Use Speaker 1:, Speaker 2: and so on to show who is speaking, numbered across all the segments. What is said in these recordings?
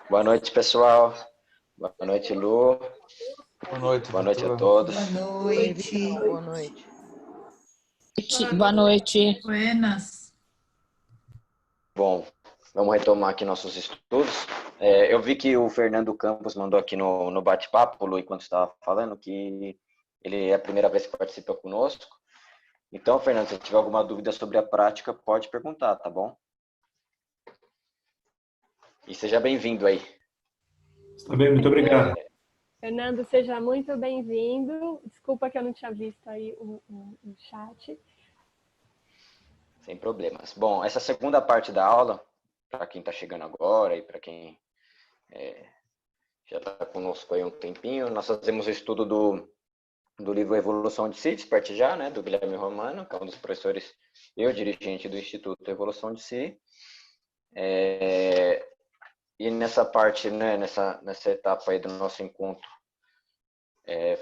Speaker 1: Boa noite, pessoal. Boa noite, Lu.
Speaker 2: Boa noite,
Speaker 1: Boa noite a
Speaker 2: Vitor.
Speaker 1: todos.
Speaker 3: Boa
Speaker 4: Oi,
Speaker 3: noite.
Speaker 4: Vitor, boa noite.
Speaker 5: Boa noite.
Speaker 3: Buenas.
Speaker 1: Bom, vamos retomar aqui nossos estudos. Eu vi que o Fernando Campos mandou aqui no bate-papo, Lu, enquanto estava falando, que ele é a primeira vez que participa conosco. Então, Fernando, se tiver alguma dúvida sobre a prática, pode perguntar, tá bom? E seja bem-vindo aí.
Speaker 2: Está bem, muito obrigado.
Speaker 6: Fernando, seja muito bem-vindo. Desculpa que eu não tinha visto aí o chat.
Speaker 1: Sem problemas. Bom, essa segunda parte da aula, para quem está chegando agora e para quem já está conosco aí um tempinho, nós fazemos o estudo do livro Evolução de Si, Desperte Já, né, do Guilherme Romano, que é um dos professores e o dirigente do Instituto Evolução de Si. E nessa parte, né, nessa etapa aí do nosso encontro,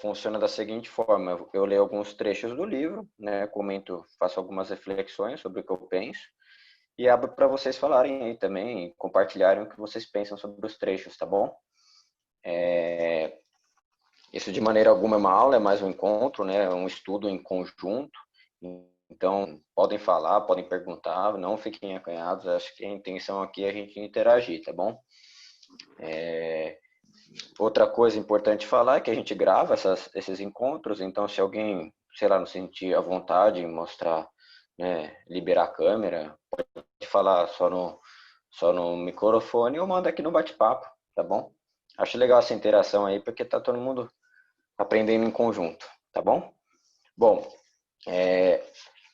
Speaker 1: funciona da seguinte forma: eu leio alguns trechos do livro, né, comento, faço algumas reflexões sobre o que eu penso, e abro para vocês falarem aí também, compartilharem o que vocês pensam sobre os trechos, tá bom? Isso de maneira alguma é uma aula, é mais um encontro, né, um estudo em conjunto. Então, podem falar, podem perguntar, não fiquem acanhados. Acho que a intenção aqui é a gente interagir, tá bom? Outra coisa importante falar é que a gente grava esses encontros, então se alguém, sei lá, não sentir a vontade em mostrar, né, liberar a câmera, pode falar só no microfone ou manda aqui no bate-papo, tá bom? Acho legal essa interação aí, porque tá todo mundo aprendendo em conjunto, tá bom? Bom,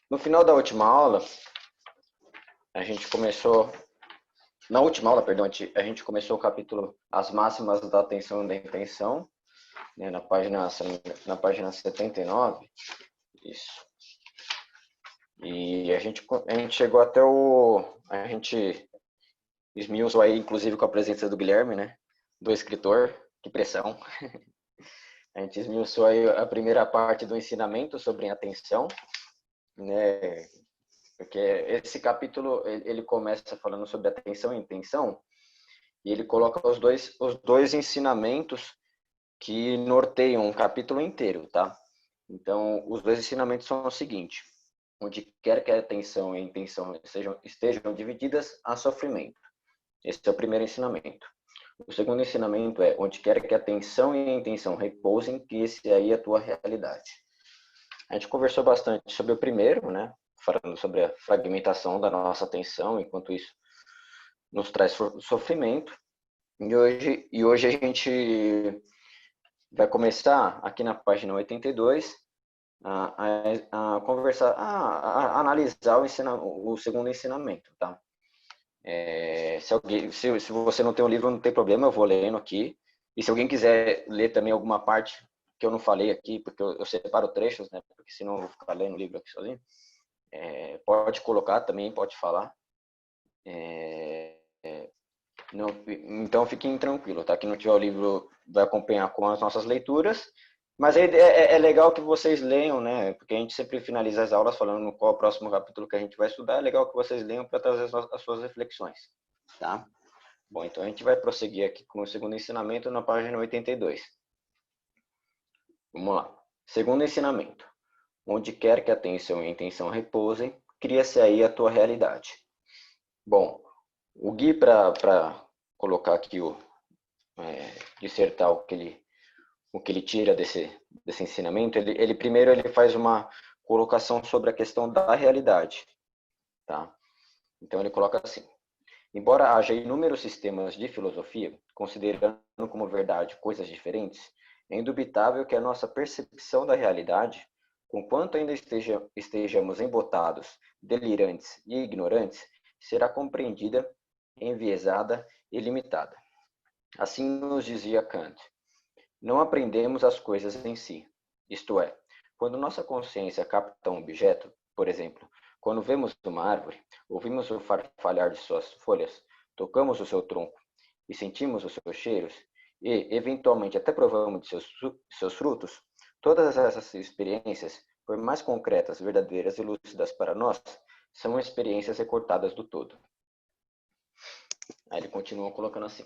Speaker 1: no final da última aula, a gente começou o capítulo As Máximas da Atenção e da Intenção, né, na página 79. Isso. E a gente chegou até a gente esmiuçou aí, inclusive com a presença do Guilherme, né, do escritor, que pressão. A gente esmiuçou aí a primeira parte do ensinamento sobre atenção, né, porque esse capítulo ele começa falando sobre atenção e intenção, e ele coloca os dois ensinamentos que norteiam um capítulo inteiro, tá? Então, os dois ensinamentos são o seguinte: onde quer que a atenção e a intenção estejam divididas, há sofrimento. Esse é o primeiro ensinamento. O segundo ensinamento é: onde quer que a atenção e a intenção repousem, que esse aí é a tua realidade. A gente conversou bastante sobre o primeiro, né? Falando sobre a fragmentação da nossa atenção, enquanto isso nos traz sofrimento. E hoje a gente vai começar aqui na página 82 a conversar, a analisar o segundo ensinamento, tá? Se você não tem o livro, não tem problema, eu vou lendo aqui. E se alguém quiser ler também alguma parte que eu não falei aqui, porque eu separo trechos, né? Porque senão eu vou ficar lendo o livro aqui sozinho. Pode colocar também, pode falar. Não, então fiquem tranquilos, tá? Quem não tiver o livro vai acompanhar com as nossas leituras. Mas é legal que vocês leiam, né? Porque a gente sempre finaliza as aulas falando qual é o próximo capítulo que a gente vai estudar. É legal que vocês leiam para trazer as suas reflexões, tá? Bom, então a gente vai prosseguir aqui com o segundo ensinamento na página 82. Vamos lá. Segundo ensinamento: onde quer que a atenção e a intenção repousem, cria-se aí a tua realidade. Bom, o Gui, para colocar aqui dissertar o que ele tira desse ensinamento, ele primeiro faz uma colocação sobre a questão da realidade, tá? Então ele coloca assim: embora haja inúmeros sistemas de filosofia, considerando como verdade coisas diferentes, é indubitável que a nossa percepção da realidade, conquanto ainda estejamos embotados, delirantes e ignorantes, será compreendida, enviesada e limitada. Assim nos dizia Kant: não aprendemos as coisas em si. Isto é, quando nossa consciência capta um objeto, por exemplo, quando vemos uma árvore, ouvimos o farfalhar de suas folhas, tocamos o seu tronco e sentimos os seus cheiros, e, eventualmente, até provamos de seus frutos, todas essas experiências, por mais concretas, verdadeiras e lúcidas para nós, são experiências recortadas do todo. Aí ele continua colocando assim,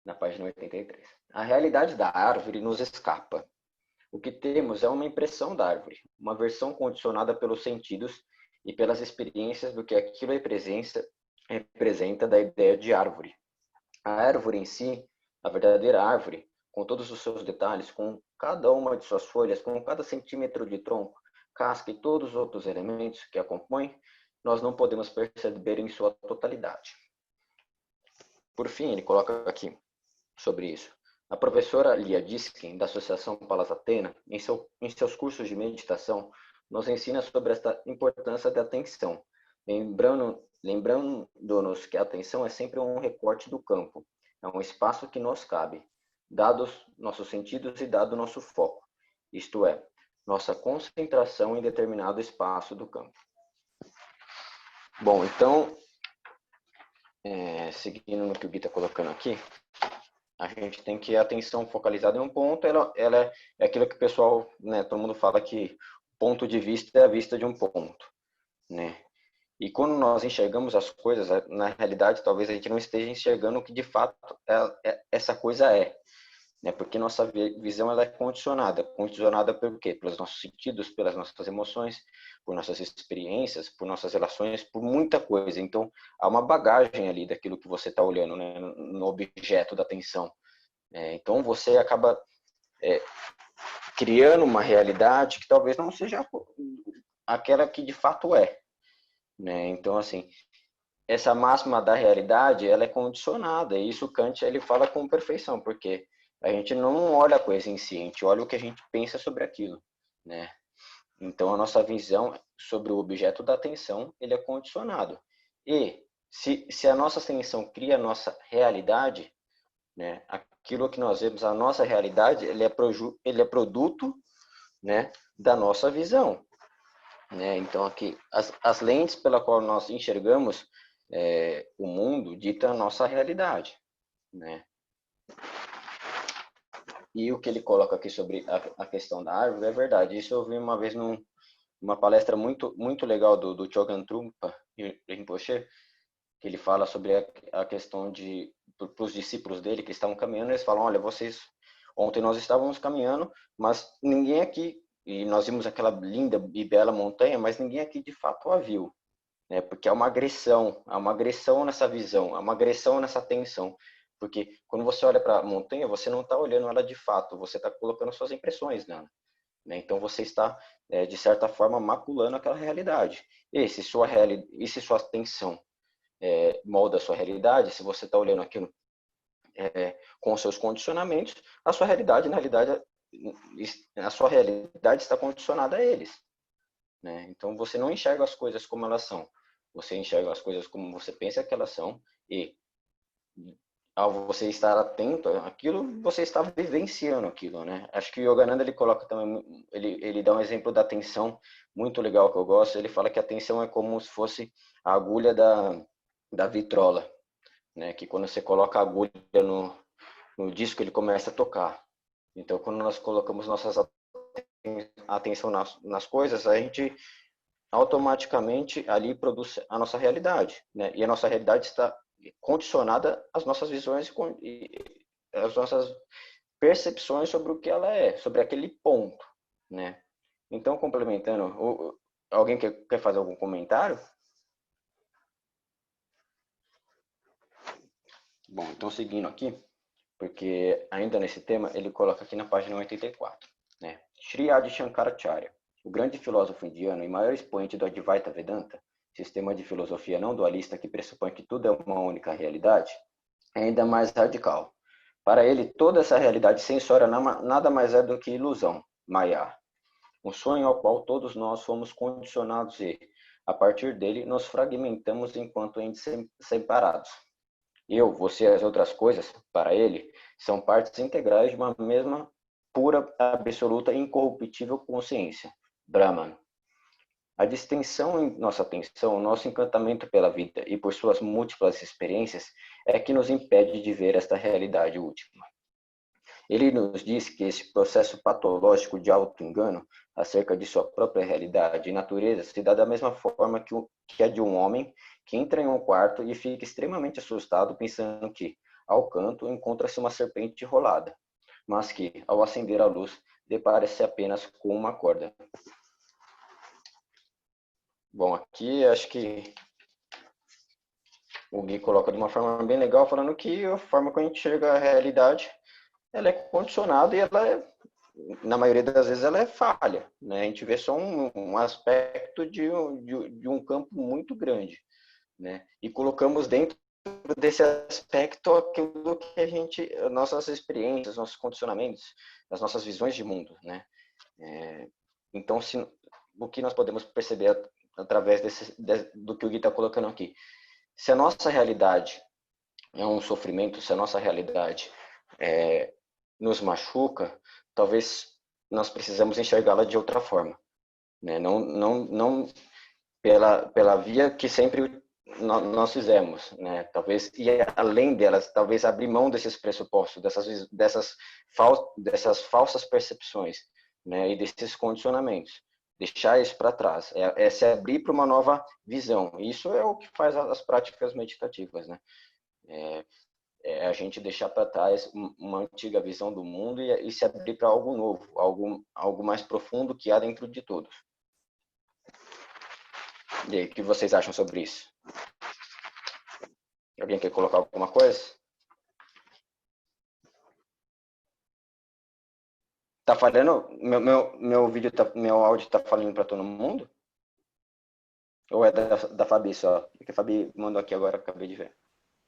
Speaker 1: na página 83. A realidade da árvore nos escapa. O que temos é uma impressão da árvore, uma versão condicionada pelos sentidos e pelas experiências do que aquilo representa da ideia de árvore. A árvore em si, a verdadeira árvore, com todos os seus detalhes, com cada uma de suas folhas, com cada centímetro de tronco, casca e todos os outros elementos que a compõem, nós não podemos perceber em sua totalidade. Por fim, ele coloca aqui sobre isso. A professora Lia Diskin, da Associação Palas Atena, em seus cursos de meditação, nos ensina sobre esta importância da atenção, lembrando-nos que a atenção é sempre um recorte do campo, é um espaço que nos cabe, dados nossos sentidos e dado nosso foco, isto é, nossa concentração em determinado espaço do campo. Bom, então, seguindo no que o Gui está colocando aqui, a gente tem que a atenção focalizada em um ponto, ela é aquilo que o pessoal, né, todo mundo fala que ponto de vista é a vista de um ponto, né? E quando nós enxergamos as coisas, na realidade, talvez a gente não esteja enxergando o que de fato essa coisa é, né? Porque nossa visão ela é condicionada por quê? Pelos nossos sentidos, pelas nossas emoções, por nossas experiências, por nossas relações, por muita coisa. Então, há uma bagagem ali daquilo que você está olhando, né? No objeto da atenção. Então, você acaba criando uma realidade que talvez não seja aquela que de fato é, né? Então, assim, essa máxima da realidade, ela é condicionada, e isso Kant ele fala com perfeição, porque a gente não olha a coisa em si, a gente olha o que a gente pensa sobre aquilo, né? Então, a nossa visão sobre o objeto da atenção, ele é condicionado. E se a nossa atenção cria a nossa realidade, né? Aquilo que nós vemos, a nossa realidade, ele é produto, né, da nossa visão, né? Então, aqui, as lentes pela qual nós enxergamos o mundo dita a nossa realidade, né? E o que ele coloca aqui sobre a questão da árvore é verdade. Isso eu vi uma vez numa palestra muito legal do Chogyam Trungpa Rinpoche, que ele fala sobre a questão de para os discípulos dele que estavam caminhando, eles falam, olha, ontem nós estávamos caminhando, mas ninguém aqui, e nós vimos aquela linda e bela montanha, mas ninguém aqui de fato a viu, né? Porque há uma agressão nessa visão, há uma agressão nessa atenção. Porque quando você olha para a montanha, você não está olhando ela de fato, você está colocando suas impressões nela, né? Então você está, de certa forma, maculando aquela realidade. E se sua atenção molda a sua realidade, se você está olhando aquilo com os seus condicionamentos, a sua realidade, na realidade, a sua realidade está condicionada a eles, né? Então você não enxerga as coisas como elas são, você enxerga as coisas como você pensa que elas são, e ao você estar atento àquilo, você está vivenciando aquilo, né? Acho que o Yogananda ele coloca também, ele dá um exemplo da atenção muito legal que eu gosto. Ele fala que a atenção é como se fosse a agulha da vitrola, né? Que quando você coloca a agulha no disco, ele começa a tocar. Então, quando nós colocamos nossa atenção nas coisas, a gente automaticamente ali produz a nossa realidade, né? E a nossa realidade está condicionada às nossas visões e às nossas percepções sobre o que ela é, sobre aquele ponto, né? Então, complementando, alguém quer fazer algum comentário? Bom, então seguindo aqui, porque ainda nesse tema, ele coloca aqui na página 84, né? Sri Adi Shankaracharya, o grande filósofo indiano e maior expoente do Advaita Vedanta, sistema de filosofia não dualista que pressupõe que tudo é uma única realidade, é ainda mais radical. Para ele, toda essa realidade sensória nada mais é do que ilusão, Maya, um sonho ao qual todos nós fomos condicionados e, a partir dele, nos fragmentamos enquanto entes separados. Eu, você e as outras coisas, para ele, são partes integrais de uma mesma, pura, absoluta e incorruptível consciência, Brahman. A distensão em nossa atenção, nosso encantamento pela vida e por suas múltiplas experiências é que nos impede de ver esta realidade última. Ele nos diz que esse processo patológico de auto-engano acerca de sua própria realidade e natureza se dá da mesma forma que a de um homem que entra em um quarto e fica extremamente assustado pensando que, ao canto, encontra-se uma serpente enrolada, mas que, ao acender a luz, depara-se apenas com uma corda. Bom, aqui acho que o Gui coloca de uma forma bem legal, falando que a forma que a gente enxerga a realidade, ela é condicionada e ela é, na maioria das vezes, ela é falha, né? A gente vê só um aspecto de um campo muito grande, né? E colocamos dentro desse aspecto aquilo que a gente, nossas experiências, nossos condicionamentos, as nossas visões de mundo, né? Então, o que nós podemos perceber através do que o Gui está colocando aqui? Se a nossa realidade é um sofrimento, se a nossa realidade nos machuca, talvez nós precisamos enxergá-la de outra forma, né? Não pela via que sempre nós fizemos, né? Talvez ir além delas, talvez abrir mão desses pressupostos, dessas falsas percepções, né? E desses condicionamentos, deixar isso para trás, se abrir para uma nova visão. Isso é o que faz as práticas meditativas, né? É a gente deixar para trás uma antiga visão do mundo e se abrir para algo novo, algo mais profundo que há dentro de todos. E aí, o que vocês acham sobre isso? Alguém quer colocar alguma coisa? Tá falhando? Meu áudio tá falhando para todo mundo? Ou é da Fabi só? Porque a Fabi mandou aqui agora, acabei de ver.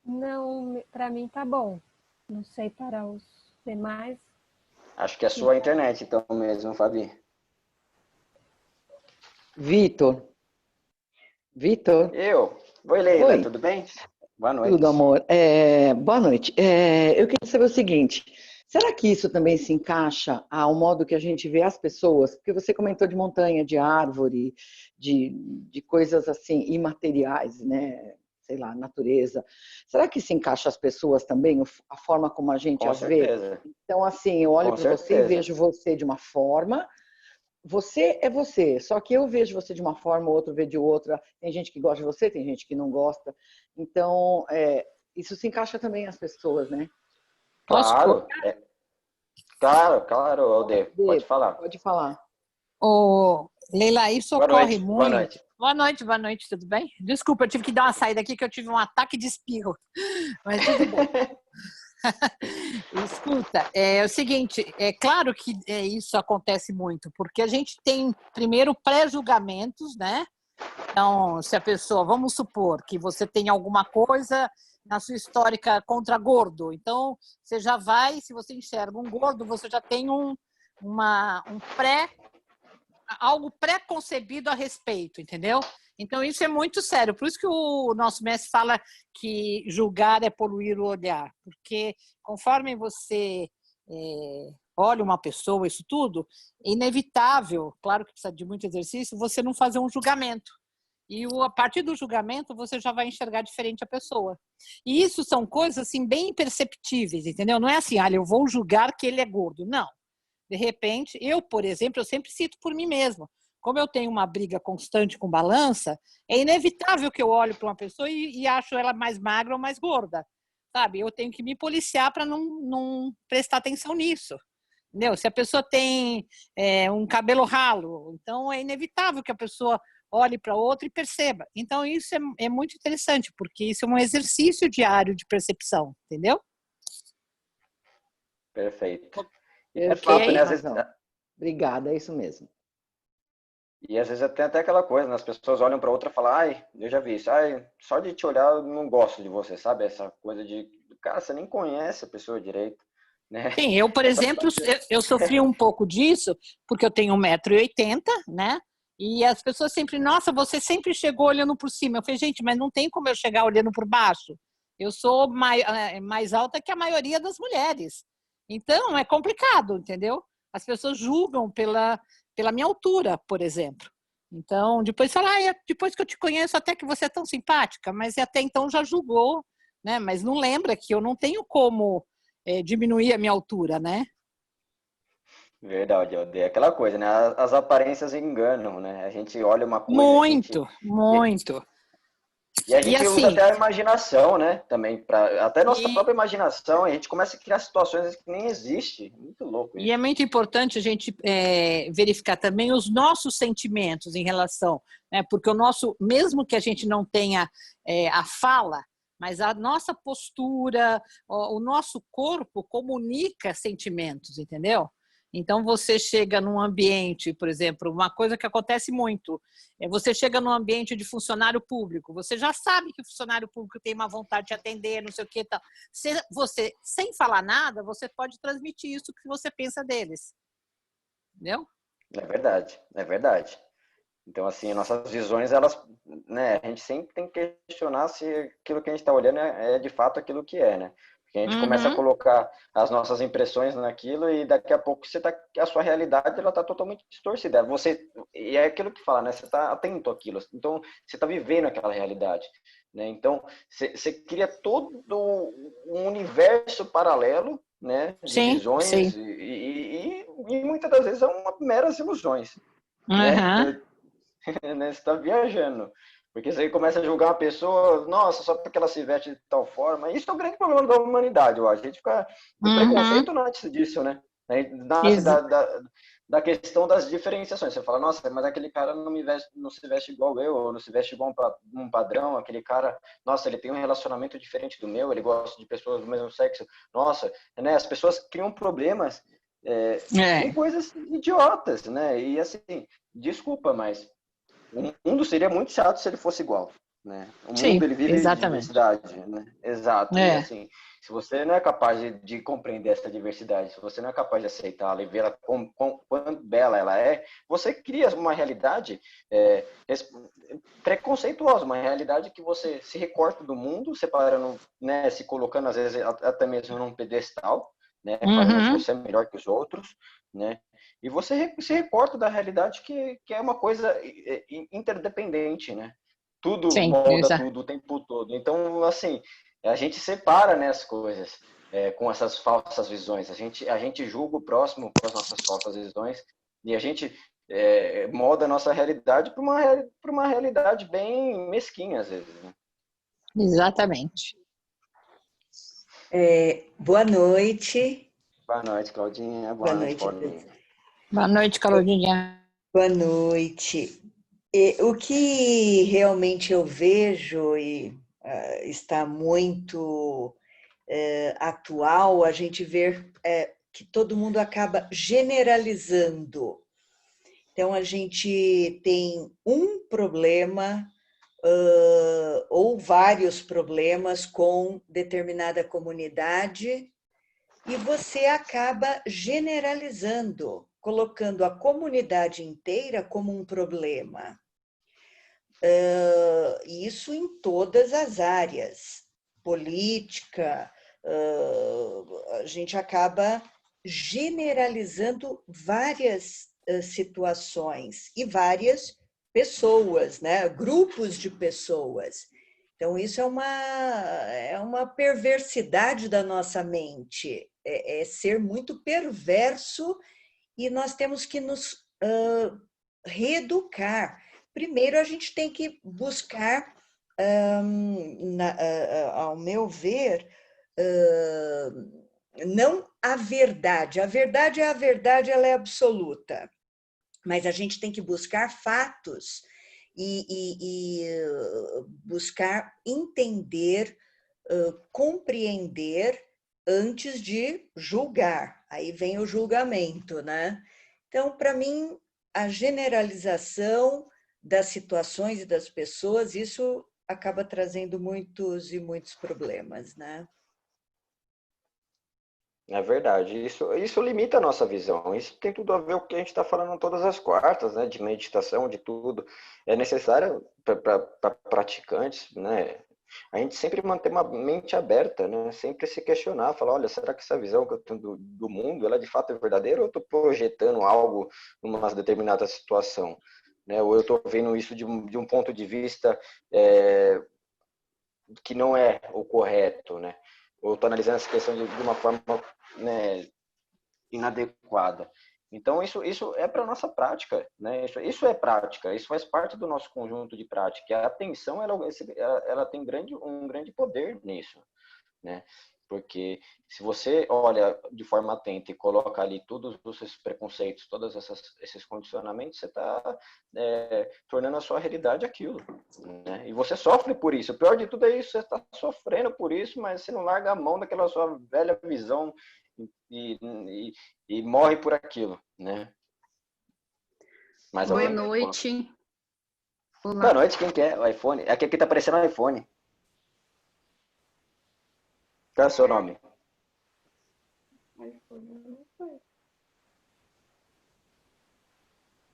Speaker 6: Não, para mim tá bom. Não sei para os demais.
Speaker 1: Acho que é a sua internet, então mesmo, Fabi.
Speaker 3: Vitor.
Speaker 1: Oi, Leila,
Speaker 3: Oi.
Speaker 1: tudo bem? Boa noite.
Speaker 3: Tudo, amor. Boa noite. Eu queria saber o seguinte, será que isso também se encaixa ao modo que a gente vê as pessoas? Porque você comentou de montanha, de árvore, de coisas assim, imateriais, né? Sei lá, natureza. Será que se encaixa as pessoas também, a forma como a gente as vê?
Speaker 1: Certeza.
Speaker 3: Então, assim, eu olho
Speaker 1: Com
Speaker 3: para você e
Speaker 1: certeza.
Speaker 3: vejo você de uma forma. Você é você, só que eu vejo você de uma forma, o outro vê de outra. Tem gente que gosta de você, tem gente que não gosta. Então, isso se encaixa também às pessoas, né?
Speaker 5: Posso?
Speaker 1: Claro, claro, Alde, pode falar.
Speaker 3: Pode falar.
Speaker 5: Leila, isso
Speaker 1: Boa
Speaker 5: ocorre
Speaker 1: noite,
Speaker 5: muito.
Speaker 1: boa noite.
Speaker 5: Boa noite, tudo bem? Desculpa, eu tive que dar uma saída aqui que eu tive um ataque de espirro. Mas tudo bem. Escuta, é o seguinte, é claro que isso acontece muito, porque a gente tem, primeiro, pré-julgamentos, né? Então, se a pessoa, vamos supor que você tem alguma coisa na sua histórica contra gordo, então você já vai, se você enxerga um gordo, você já tem algo pré-concebido a respeito, entendeu? Então, isso é muito sério. Por isso que o nosso mestre fala que julgar é poluir o olhar. Porque conforme você olha uma pessoa, isso tudo, é inevitável, claro que precisa de muito exercício, você não fazer um julgamento. E a partir do julgamento, você já vai enxergar diferente a pessoa. E isso são coisas assim, bem imperceptíveis, entendeu? Não é assim, eu vou julgar que ele é gordo. Não. De repente, eu, por exemplo, eu sempre cito por mim mesma. Como eu tenho uma briga constante com balança, é inevitável que eu olhe para uma pessoa e acho ela mais magra ou mais gorda, sabe? Eu tenho que me policiar para não prestar atenção nisso. Entendeu? Se a pessoa tem um cabelo ralo, então é inevitável que a pessoa olhe para outra e perceba. Então isso é muito interessante, porque isso é um exercício diário de percepção, entendeu?
Speaker 1: Perfeito.
Speaker 3: É
Speaker 1: fato, né? Às vezes,
Speaker 3: obrigada, é isso mesmo.
Speaker 1: e às vezes tem até aquela coisa, né? As pessoas olham para outra e falam, eu já vi isso, só de te olhar eu não gosto de você, sabe? Essa coisa de, cara, você nem conhece a pessoa direito, né?
Speaker 5: Sim, eu, por exemplo, eu sofri um pouco disso, porque eu tenho 1,80 m, né? E as pessoas sempre, nossa, você sempre chegou olhando por cima. Eu falei, gente, mas não tem como eu chegar olhando por baixo. Eu sou mais alta que a maioria das mulheres. Então, é complicado, entendeu? As pessoas julgam pela minha altura, por exemplo. Então, depois fala, depois que eu te conheço, até que você é tão simpática, mas até então já julgou, né? Mas não lembra que eu não tenho como diminuir a minha altura, né?
Speaker 1: Verdade, é aquela coisa, né? As aparências enganam, né? A gente olha uma coisa,
Speaker 5: Muito, muito.
Speaker 1: E a
Speaker 5: E
Speaker 1: gente usa
Speaker 5: assim,
Speaker 1: até a imaginação, né? Também, até nossa
Speaker 5: e,
Speaker 1: própria imaginação, a gente começa a criar situações que nem existem. Muito louco
Speaker 5: e é
Speaker 1: isso.
Speaker 5: muito importante a gente verificar também os nossos sentimentos em relação, né? Porque o nosso, mesmo que a gente não tenha a fala, mas a nossa postura, o nosso corpo comunica sentimentos, entendeu? Então, você chega num ambiente, por exemplo, uma coisa que acontece muito, você chega num ambiente de funcionário público, você já sabe que o funcionário público tem uma vontade de atender, não sei o que e tal. Você, sem falar nada, você pode transmitir isso que você pensa deles, entendeu?
Speaker 1: É verdade, é verdade. Então, assim, nossas visões, elas, né, a gente sempre tem que questionar se aquilo que a gente está olhando é de fato aquilo que é, né? Porque a gente começa a
Speaker 5: Uhum.
Speaker 1: colocar as nossas impressões naquilo e daqui a pouco a sua realidade, ela está totalmente distorcida. E é aquilo que fala, né? Você está atento àquilo, então você está vivendo aquela realidade, né? Então, você cria todo um universo paralelo, né, de
Speaker 5: Sim,
Speaker 1: visões
Speaker 5: sim.
Speaker 1: e muitas das vezes são meras ilusões, né?
Speaker 5: Uhum.
Speaker 1: Né? Você está viajando. Porque você começa a julgar uma pessoa, nossa, só porque ela se veste de tal forma. Isso é o grande problema da humanidade, eu acho. A gente fica. O
Speaker 5: Uhum.
Speaker 1: preconceito nasce disso, né? Nasce
Speaker 5: Ex-
Speaker 1: da questão das diferenciações. Você fala, nossa, mas aquele cara não se veste igual eu, ou não se veste igual um padrão. Aquele cara, nossa, ele tem um relacionamento diferente do meu, ele gosta de pessoas do mesmo sexo. Nossa, né? As pessoas criam problemas com
Speaker 5: É,
Speaker 1: coisas idiotas, né? E assim, desculpa, mas o mundo seria muito chato se ele fosse igual, né? O mundo,
Speaker 5: sim,
Speaker 1: ele vive de
Speaker 5: exatamente.
Speaker 1: diversidade, né? Exato. E
Speaker 5: É,
Speaker 1: assim, se você não é capaz de compreender essa diversidade, se você não é capaz de aceitá-la e vê-la quão bela ela é, você cria uma realidade preconceituosa, uma realidade que você se recorta do mundo, separando, né, se colocando às vezes até mesmo num pedestal, né, falando que
Speaker 5: uhum.
Speaker 1: você é melhor que os outros, né? E você se recorta da realidade que é uma coisa interdependente, né? Tudo
Speaker 5: Sim,
Speaker 1: molda tudo o tempo todo. Então, assim, a gente separa, né, as coisas com essas falsas visões. A gente julga o próximo com as nossas falsas visões e a gente molda a nossa realidade para uma realidade bem mesquinha, às vezes, né?
Speaker 5: Exatamente.
Speaker 4: Boa noite.
Speaker 1: Boa noite, Claudinha.
Speaker 4: Boa
Speaker 1: Boa noite,
Speaker 4: noite.
Speaker 1: Paulinha.
Speaker 5: Boa noite, Carolina.
Speaker 4: Boa noite. O que realmente eu vejo e está muito atual, a gente vê que todo mundo acaba generalizando. Então, a gente tem um problema ou vários problemas com determinada comunidade e você acaba generalizando, colocando a comunidade inteira como um problema. Isso em todas as áreas. Política, a gente acaba generalizando várias situações e várias pessoas, né? Grupos de pessoas. Então, isso é uma perversidade da nossa mente, é ser muito perverso e nós temos que nos reeducar. Primeiro, a gente tem que buscar, ao meu ver, não a verdade. A verdade é a verdade, ela é absoluta. Mas a gente tem que buscar fatos e buscar entender, compreender antes de julgar. Aí vem o julgamento, né? Então, para mim, a generalização das situações e das pessoas, isso acaba trazendo muitos e muitos problemas, né?
Speaker 1: É verdade, isso limita a nossa visão. Isso tem tudo a ver com o que a gente está falando todas as quartas, né? De meditação, de tudo. É necessário para praticantes, né? A gente sempre manter uma mente aberta, né? Sempre se questionar, falar, olha, será que essa visão que eu tenho do mundo, ela de fato é verdadeira ou eu estou projetando algo numa determinada situação, né? Ou eu estou vendo isso de um ponto de vista que não é o correto, né? ou estou analisando essa questão de uma forma, né, inadequada. Então, isso é para a nossa prática, né? Isso é prática, isso faz parte do nosso conjunto de prática. E a atenção, ela tem um grande poder nisso, né? Porque se você olha de forma atenta e coloca ali todos esses preconceitos, todos esses condicionamentos, você está tornando a sua realidade aquilo, né? E você sofre por isso. O pior de tudo é isso, você está sofrendo por isso, mas você não larga a mão daquela sua velha visão e morre por aquilo, né? Mais
Speaker 7: Boa
Speaker 1: alguém?
Speaker 7: noite. Olá.
Speaker 1: Boa noite, quem quer? O iPhone? Aqui tá aparecendo o iPhone. Qual é o seu nome?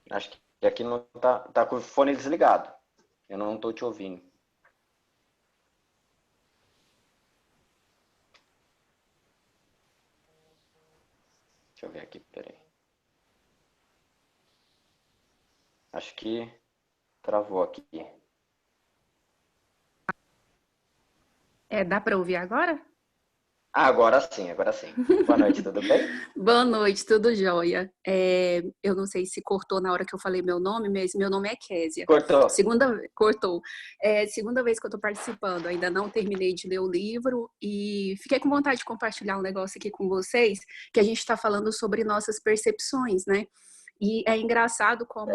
Speaker 1: Acho que aqui não tá com o fone desligado. Eu não estou te ouvindo. Deixa eu ver aqui, peraí. Acho que travou aqui.
Speaker 7: Dá para ouvir agora?
Speaker 1: Agora sim, agora sim. Boa noite, tudo bem?
Speaker 7: Boa noite, tudo jóia. Eu não sei se cortou na hora que eu falei meu nome, mas meu nome é Késia.
Speaker 1: Cortou.
Speaker 7: Cortou. Segunda vez que eu estou participando, ainda não terminei de ler o livro e fiquei com vontade de compartilhar um negócio aqui com vocês, que a gente está falando sobre nossas percepções, né? E é engraçado como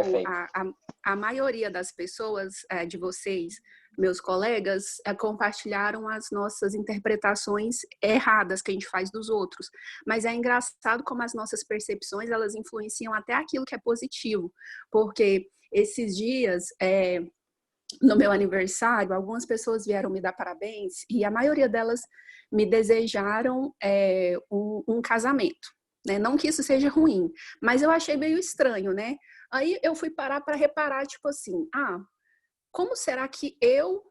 Speaker 7: a maioria das pessoas, de vocês, meus colegas, compartilharam as nossas interpretações erradas que a gente faz dos outros. Mas é engraçado como as nossas percepções, elas influenciam até aquilo que é positivo. Porque esses dias, no meu aniversário, algumas pessoas vieram me dar parabéns e a maioria delas me desejaram um casamento. Né? Não que isso seja ruim, mas eu achei meio estranho, né? Aí eu fui parar para reparar, tipo assim, como será que eu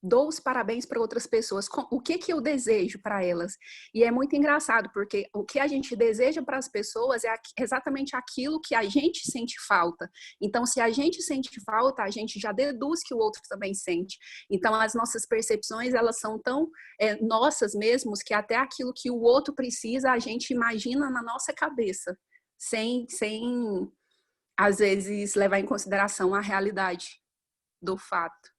Speaker 7: dou os parabéns para outras pessoas? O que eu desejo para elas? E é muito engraçado, porque o que a gente deseja para as pessoas é exatamente aquilo que a gente sente falta. Então, se a gente sente falta, a gente já deduz que o outro também sente. Então, as nossas percepções, elas são tão nossas mesmos, que até aquilo que o outro precisa, a gente imagina na nossa cabeça, sem às vezes, levar em consideração a realidade do fato.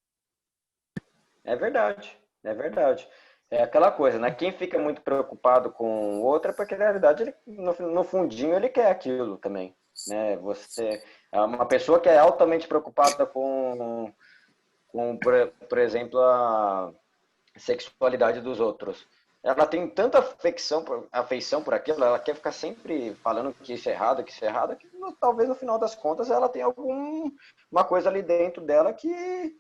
Speaker 1: É verdade, é verdade. É aquela coisa, né? Quem fica muito preocupado com o outro é porque, na realidade, ele, no fundinho, ele quer aquilo também, né? Você é uma pessoa que é altamente preocupada com por exemplo, a sexualidade dos outros. Ela tem tanta afeição por aquilo, ela quer ficar sempre falando que isso é errado, que talvez no final das contas ela tenha uma coisa ali dentro dela que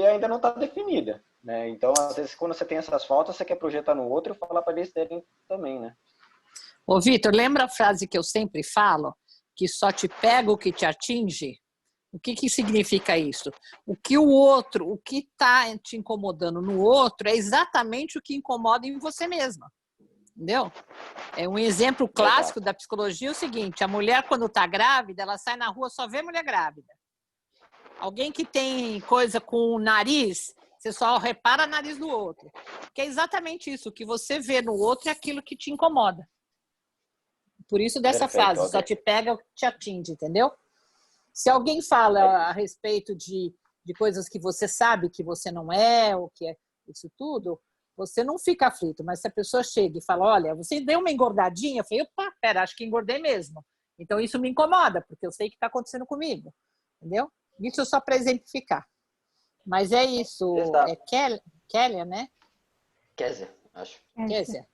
Speaker 1: ainda não está definida, né? Então, às vezes, quando você tem essas faltas, você quer projetar no outro e falar para eles terem também, né?
Speaker 5: Ô, Vitor, lembra a frase que eu sempre falo? Que só te pega o que te atinge? O que significa isso? O que está te incomodando no outro é exatamente o que incomoda em você mesma. Entendeu? É um exemplo clássico da psicologia é o seguinte: a mulher, quando está grávida, ela sai na rua, só vê mulher grávida. Alguém que tem coisa com o nariz, você só repara o nariz do outro. Que é exatamente isso, o que você vê no outro é aquilo que te incomoda. Por isso dessa frase, só te pega o que te atinge, entendeu? Se alguém fala a respeito de coisas que você sabe que você não é, ou que é isso tudo, você não fica aflito. Mas se a pessoa chega e fala, olha, você deu uma engordadinha, eu falei, opa, pera, acho que engordei mesmo. Então isso me incomoda, porque eu sei que está acontecendo comigo. Entendeu? Isso só para exemplificar. Mas é isso. É Kélia, né?
Speaker 1: Késia, acho.
Speaker 5: Késia.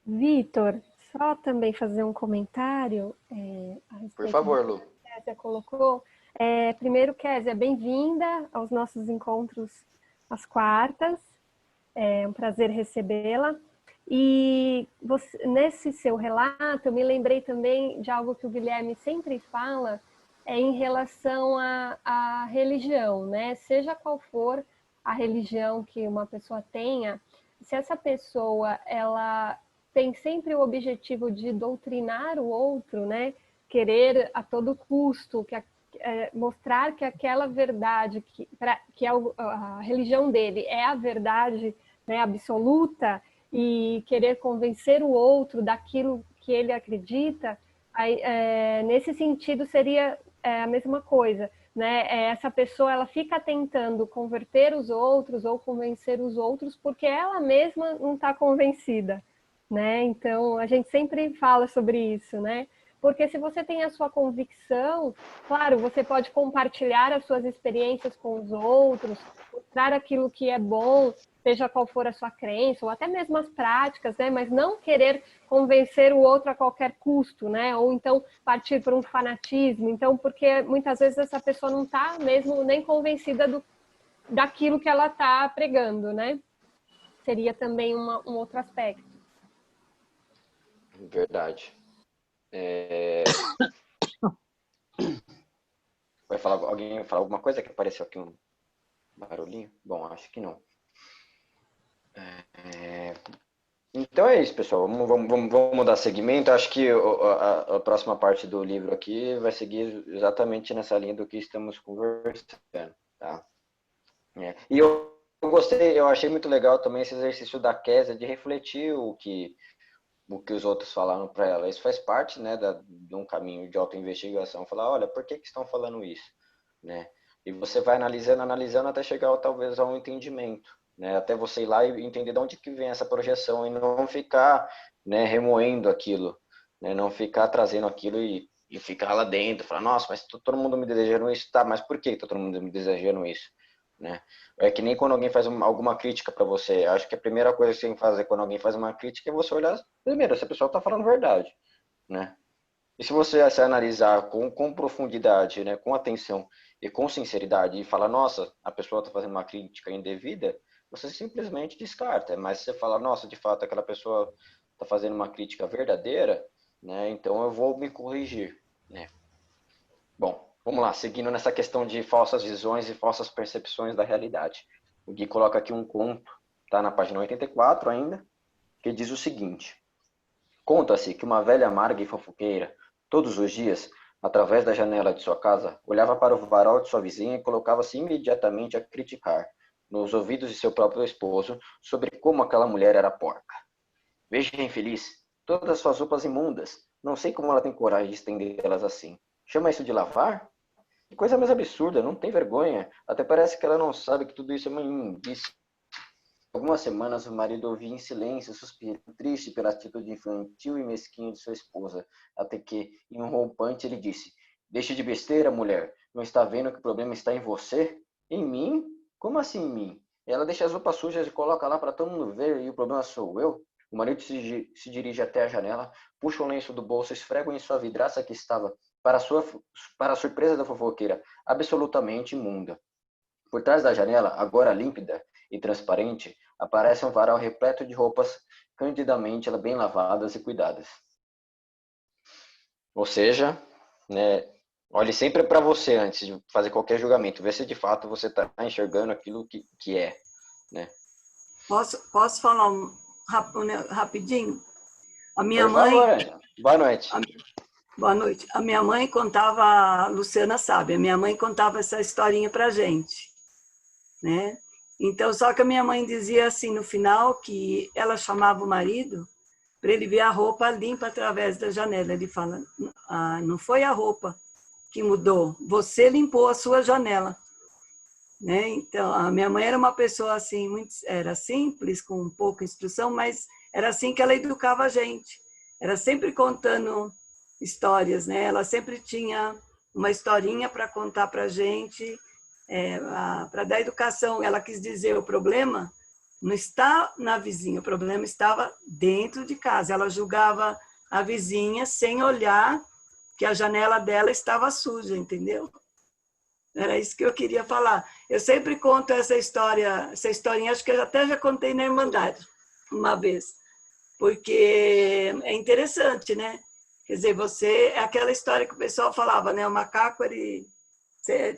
Speaker 6: Vitor, só também fazer um comentário a respeito.
Speaker 1: Por favor, Lu.
Speaker 6: Késia colocou. Primeiro, Késia, bem-vinda aos nossos encontros às quartas. É um prazer recebê-la. E nesse seu relato, eu me lembrei também de algo que o Guilherme sempre fala, em relação à religião, né? Seja qual for a religião que uma pessoa tenha, se essa pessoa ela tem sempre o objetivo de doutrinar o outro, né? Querer a todo custo, mostrar que aquela verdade, que a religião dele é a verdade né, absoluta e querer convencer o outro daquilo que ele acredita, aí, nesse sentido seria a mesma coisa, né? Essa pessoa ela fica tentando converter os outros ou convencer os outros porque ela mesma não está convencida, né? Então a gente sempre fala sobre isso, né? Porque se você tem a sua convicção, claro, você pode compartilhar as suas experiências com os outros, mostrar aquilo que é bom, seja qual for a sua crença, ou até mesmo as práticas, né? Mas não querer convencer o outro a qualquer custo, né? Ou então partir para um fanatismo. Então, porque muitas vezes essa pessoa não está mesmo nem convencida daquilo que ela está pregando, né? Seria também um outro aspecto.
Speaker 1: Verdade. Alguém vai falar alguma coisa que apareceu aqui um barulhinho? Bom, acho que não. Então é isso, pessoal. Vamos dar seguimento. Acho que a próxima parte do livro aqui vai seguir exatamente nessa linha do que estamos conversando, tá? E eu gostei, eu achei muito legal também esse exercício da Kézia de refletir o que os outros falaram para ela. Isso faz parte, né, de um caminho de autoinvestigação. Falar, olha, por que estão falando isso, né? E você vai analisando até chegar talvez a um entendimento, né? Até você ir lá e entender de onde que vem essa projeção e não ficar, né, remoendo aquilo, né? Não ficar trazendo aquilo e ficar lá dentro, falar, nossa, mas todo mundo me desejando isso, tá? Mas por que tá todo mundo me desejando isso, né? É que nem quando alguém faz alguma crítica para você. Acho que a primeira coisa que você tem que fazer quando alguém faz uma crítica é você olhar primeiro se a pessoa está falando verdade, né? E se você se analisar com profundidade, né, com atenção e com sinceridade e falar, nossa, a pessoa está fazendo uma crítica indevida, você simplesmente descarta. Mas se você fala, nossa, de fato aquela pessoa está fazendo uma crítica verdadeira, né? Então eu vou me corrigir, né? Bom, vamos lá, seguindo nessa questão de falsas visões e falsas percepções da realidade. O Gui coloca aqui um conto, tá na página 84 ainda, que diz o seguinte: conta-se que uma velha amarga e fofoqueira, todos os dias, através da janela de sua casa, olhava para o varal de sua vizinha e colocava-se imediatamente a criticar, nos ouvidos de seu próprio esposo, sobre como aquela mulher era porca. Veja, infeliz, todas as suas roupas imundas, não sei como ela tem coragem de estendê-las assim. Chama isso de lavar? Que coisa mais absurda, não tem vergonha. Até parece que ela não sabe que tudo isso é uma imundice. Algumas semanas o marido ouvia em silêncio, suspiro, triste pela atitude infantil e mesquinha de sua esposa, até que, em um rompante, ele disse: deixe de besteira, mulher. Não está vendo que o problema está em você? Em mim? Como assim em mim? Ela deixa as roupas sujas e coloca lá para todo mundo ver e o problema sou eu? O marido se dirige até a janela, puxa o lenço do bolso, esfrega em sua vidraça que estava, para a surpresa da fofoqueira, absolutamente imunda. Por trás da janela, agora límpida e transparente, aparece um varal repleto de roupas candidamente bem lavadas e cuidadas. Ou seja, né, olhe sempre para você antes de fazer qualquer julgamento. Vê se de fato você está enxergando aquilo que é, né?
Speaker 8: Posso falar rapidinho? A minha mãe...
Speaker 1: Boa noite.
Speaker 8: Boa noite. A minha mãe contava, a Luciana sabe, a minha mãe contava essa historinha para a gente, né? Então, só que a minha mãe dizia assim, no final, que ela chamava o marido para ele ver a roupa limpa através da janela. Ele fala, não foi a roupa que mudou, você limpou a sua janela. Né? Então, a minha mãe era uma pessoa assim, era simples, com pouca instrução, mas era assim que ela educava a gente. Era sempre contando histórias, né? Ela sempre tinha uma historinha para contar para a gente, para dar educação. Ela quis dizer, o problema não está na vizinha, o problema estava dentro de casa. Ela julgava a vizinha sem olhar que a janela dela estava suja, entendeu? Era isso que eu queria falar. Eu sempre conto essa historinha, acho que eu até já contei na Irmandade uma vez, porque é interessante, né? Quer dizer, é aquela história que o pessoal falava, né? O macaco, ele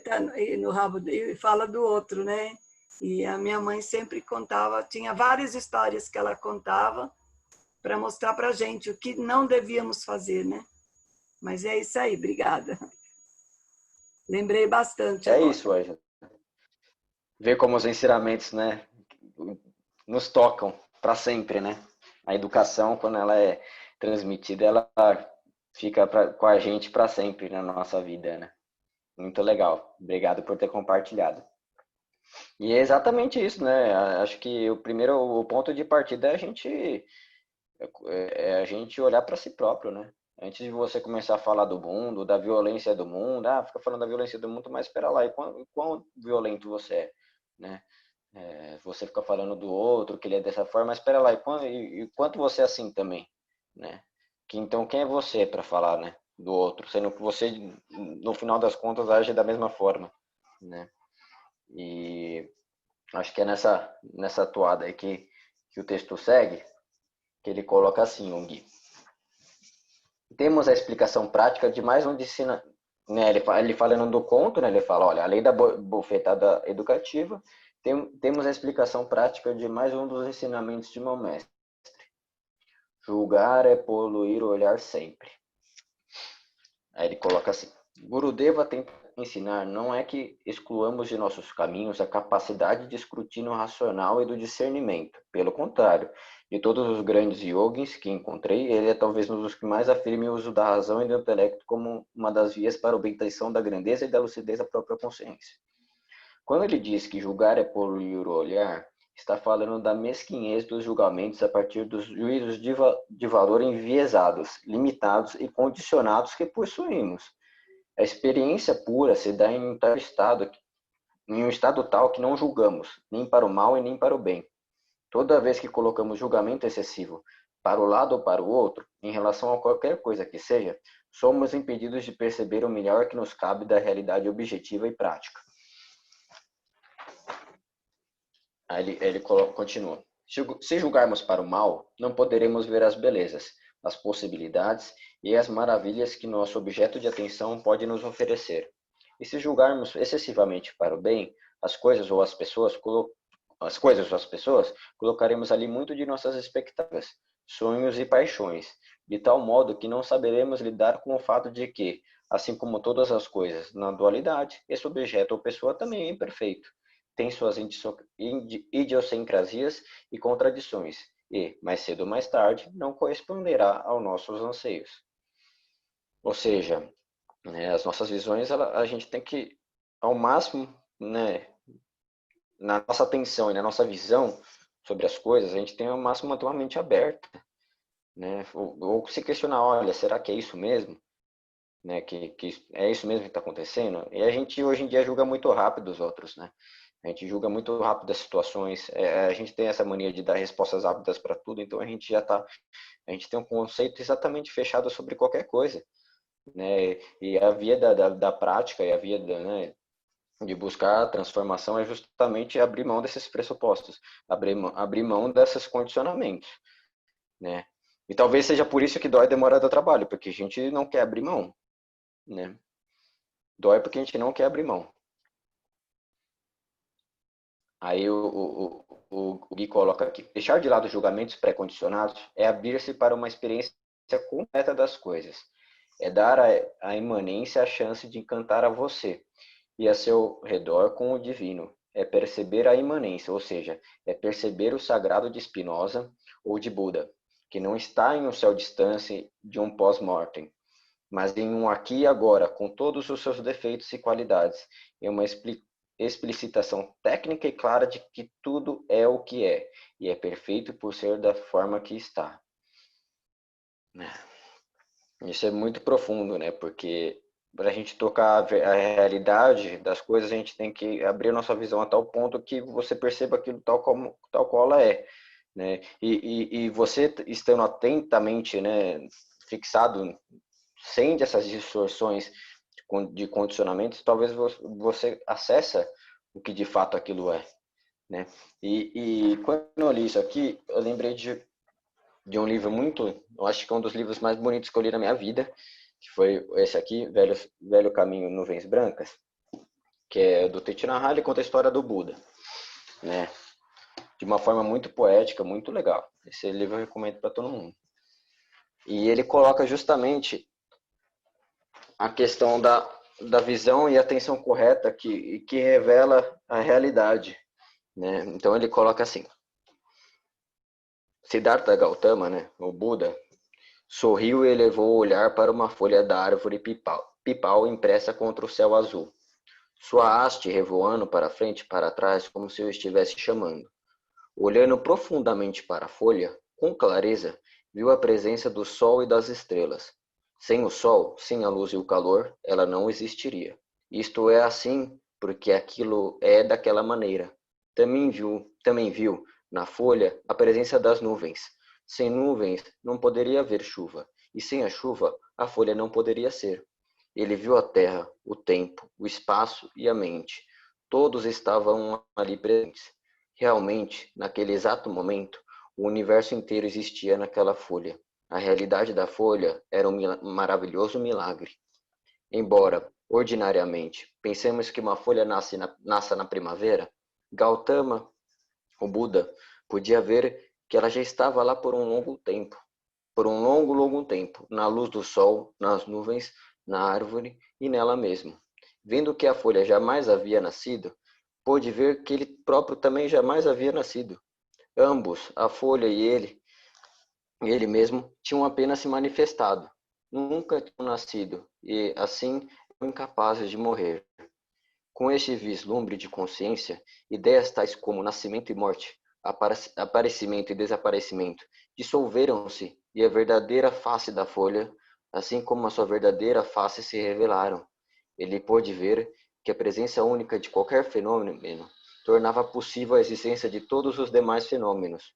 Speaker 8: tá no rabo e fala do outro, né? E a minha mãe sempre contava, tinha várias histórias que ela contava para mostrar para a gente o que não devíamos fazer, né? Mas é isso aí, obrigada. Lembrei bastante agora.
Speaker 1: É isso, Ângela. Ver como os ensinamentos, né, nos tocam para sempre, né? A educação, quando ela é transmitida, ela fica com a gente para sempre na nossa vida, né? Muito legal. Obrigado por ter compartilhado. E é exatamente isso, né? Acho que o ponto de partida é a gente olhar para si próprio, né? Antes de você começar a falar do mundo, da violência do mundo, fica falando da violência do mundo, mas espera lá, e quão violento você é, né? Você fica falando do outro, que ele é dessa forma, mas espera lá, e quanto você é assim também, né? Então, quem é você para falar, né, do outro, sendo que você, no final das contas, age da mesma forma, né? E acho que é nessa toada aí que o texto segue, que ele coloca assim, Jung. Temos a explicação prática de mais um ensino, né? Ele falando do conto, né? Ele fala, olha, além da bofetada educativa, temos a explicação prática de mais um dos ensinamentos de meu mestre. Julgar é poluir o olhar sempre. Aí ele coloca assim, Gurudeva tenta ensinar não é que excluamos de nossos caminhos a capacidade de escrutínio racional e do discernimento. Pelo contrário, de todos os grandes yogis que encontrei, ele é talvez um dos que mais afirme o uso da razão e do intelecto como uma das vias para a obtenção da grandeza e da lucidez da própria consciência. Quando ele diz que julgar é poluir o olhar, está falando da mesquinhez dos julgamentos a partir dos juízos de valor enviesados, limitados e condicionados que possuímos. A experiência pura se dá em um estado tal que não julgamos, nem para o mal e nem para o bem. Toda vez que colocamos julgamento excessivo para o lado ou para o outro, em relação a qualquer coisa que seja, somos impedidos de perceber o melhor que nos cabe da realidade objetiva e prática. Aí ele continua. Se julgarmos para o mal, não poderemos ver as belezas, as possibilidades e as maravilhas que nosso objeto de atenção pode nos oferecer. E se julgarmos excessivamente para o bem, as coisas ou as pessoas, colocaremos ali muito de nossas expectativas, sonhos e paixões, de tal modo que não saberemos lidar com o fato de que, assim como todas as coisas na dualidade, esse objeto ou pessoa também é imperfeito, tem suas idiosincrasias e contradições, e, mais cedo ou mais tarde, não corresponderá aos nossos anseios. Ou seja, né, as nossas visões, a gente tem que, ao máximo, né, na nossa atenção e na nossa visão sobre as coisas, a gente tem ao máximo manter uma mente aberta, né, ou se questionar, olha, será que é isso mesmo? Né, que é isso mesmo que está acontecendo? E a gente, hoje em dia, julga muito rápido os outros, né? A gente julga muito rápido as situações, a gente tem essa mania de dar respostas rápidas para tudo, então a gente a gente tem um conceito exatamente fechado sobre qualquer coisa, né? E a via da prática e a via né, de buscar a transformação é justamente abrir mão desses pressupostos, abrir mão desses condicionamentos, né? E talvez seja por isso que dói demorar do trabalho, porque a gente não quer abrir mão, né? Dói porque a gente não quer abrir mão. Aí o Gui coloca aqui, deixar de lado os julgamentos pré-condicionados é abrir-se para uma experiência completa das coisas. É dar à imanência a chance de encantar a você e a seu redor com o divino. É perceber a imanência, ou seja, é perceber o sagrado de Spinoza ou de Buda, que não está em um céu distante de um pós-mortem, mas em um aqui e agora, com todos os seus defeitos e qualidades, em uma explicitação técnica e clara de que tudo é o que é, e é perfeito por ser da forma que está. Isso é muito profundo, né? Porque para a gente tocar a realidade das coisas, a gente tem que abrir a nossa visão a tal ponto que você perceba aquilo tal qual ela é, né? E você estando atentamente, né, fixado, sem essas distorções de condicionamentos, talvez você acessa o que de fato aquilo é, né? E quando eu li isso aqui, eu lembrei de um livro eu acho que é um dos livros mais bonitos que eu li na minha vida, que foi esse aqui, Velho Caminho, Nuvens Brancas, que é do Thich Nhat Hanh. Ele conta a história do Buda, né? De uma forma muito poética, muito legal. Esse livro eu recomendo para todo mundo. E ele coloca justamente a questão da visão e atenção correta que revela a realidade, né? Então ele coloca assim: Siddhartha Gautama, né, o Buda, sorriu e elevou o olhar para uma folha da árvore pipal impressa contra o céu azul. Sua haste revoando para frente e para trás como se eu estivesse chamando. Olhando profundamente para a folha, com clareza, viu a presença do sol e das estrelas. Sem o sol, sem a luz e o calor, ela não existiria. Isto é assim porque aquilo é daquela maneira. Também viu na folha a presença das nuvens. Sem nuvens não poderia haver chuva, e sem a chuva a folha não poderia ser. Ele viu a terra, o tempo, o espaço e a mente. Todos estavam ali presentes. Realmente, naquele exato momento, o universo inteiro existia naquela folha. A realidade da folha era um maravilhoso milagre. Embora, ordinariamente, pensemos que uma folha nasça na primavera, Gautama, o Buda, podia ver que ela já estava lá por um longo tempo. Por um longo tempo, na luz do sol, nas nuvens, na árvore e nela mesmo. Vendo que a folha jamais havia nascido, pôde ver que ele próprio também jamais havia nascido. Ambos, a folha e ele mesmo, tinham apenas se manifestado. Nunca tinham nascido e, assim, eram incapazes de morrer. Com este vislumbre de consciência, ideias tais como nascimento e morte, aparecimento e desaparecimento, dissolveram-se e a verdadeira face da folha, assim como a sua verdadeira face, se revelaram. Ele pôde ver que a presença única de qualquer fenômeno tornava possível a existência de todos os demais fenômenos.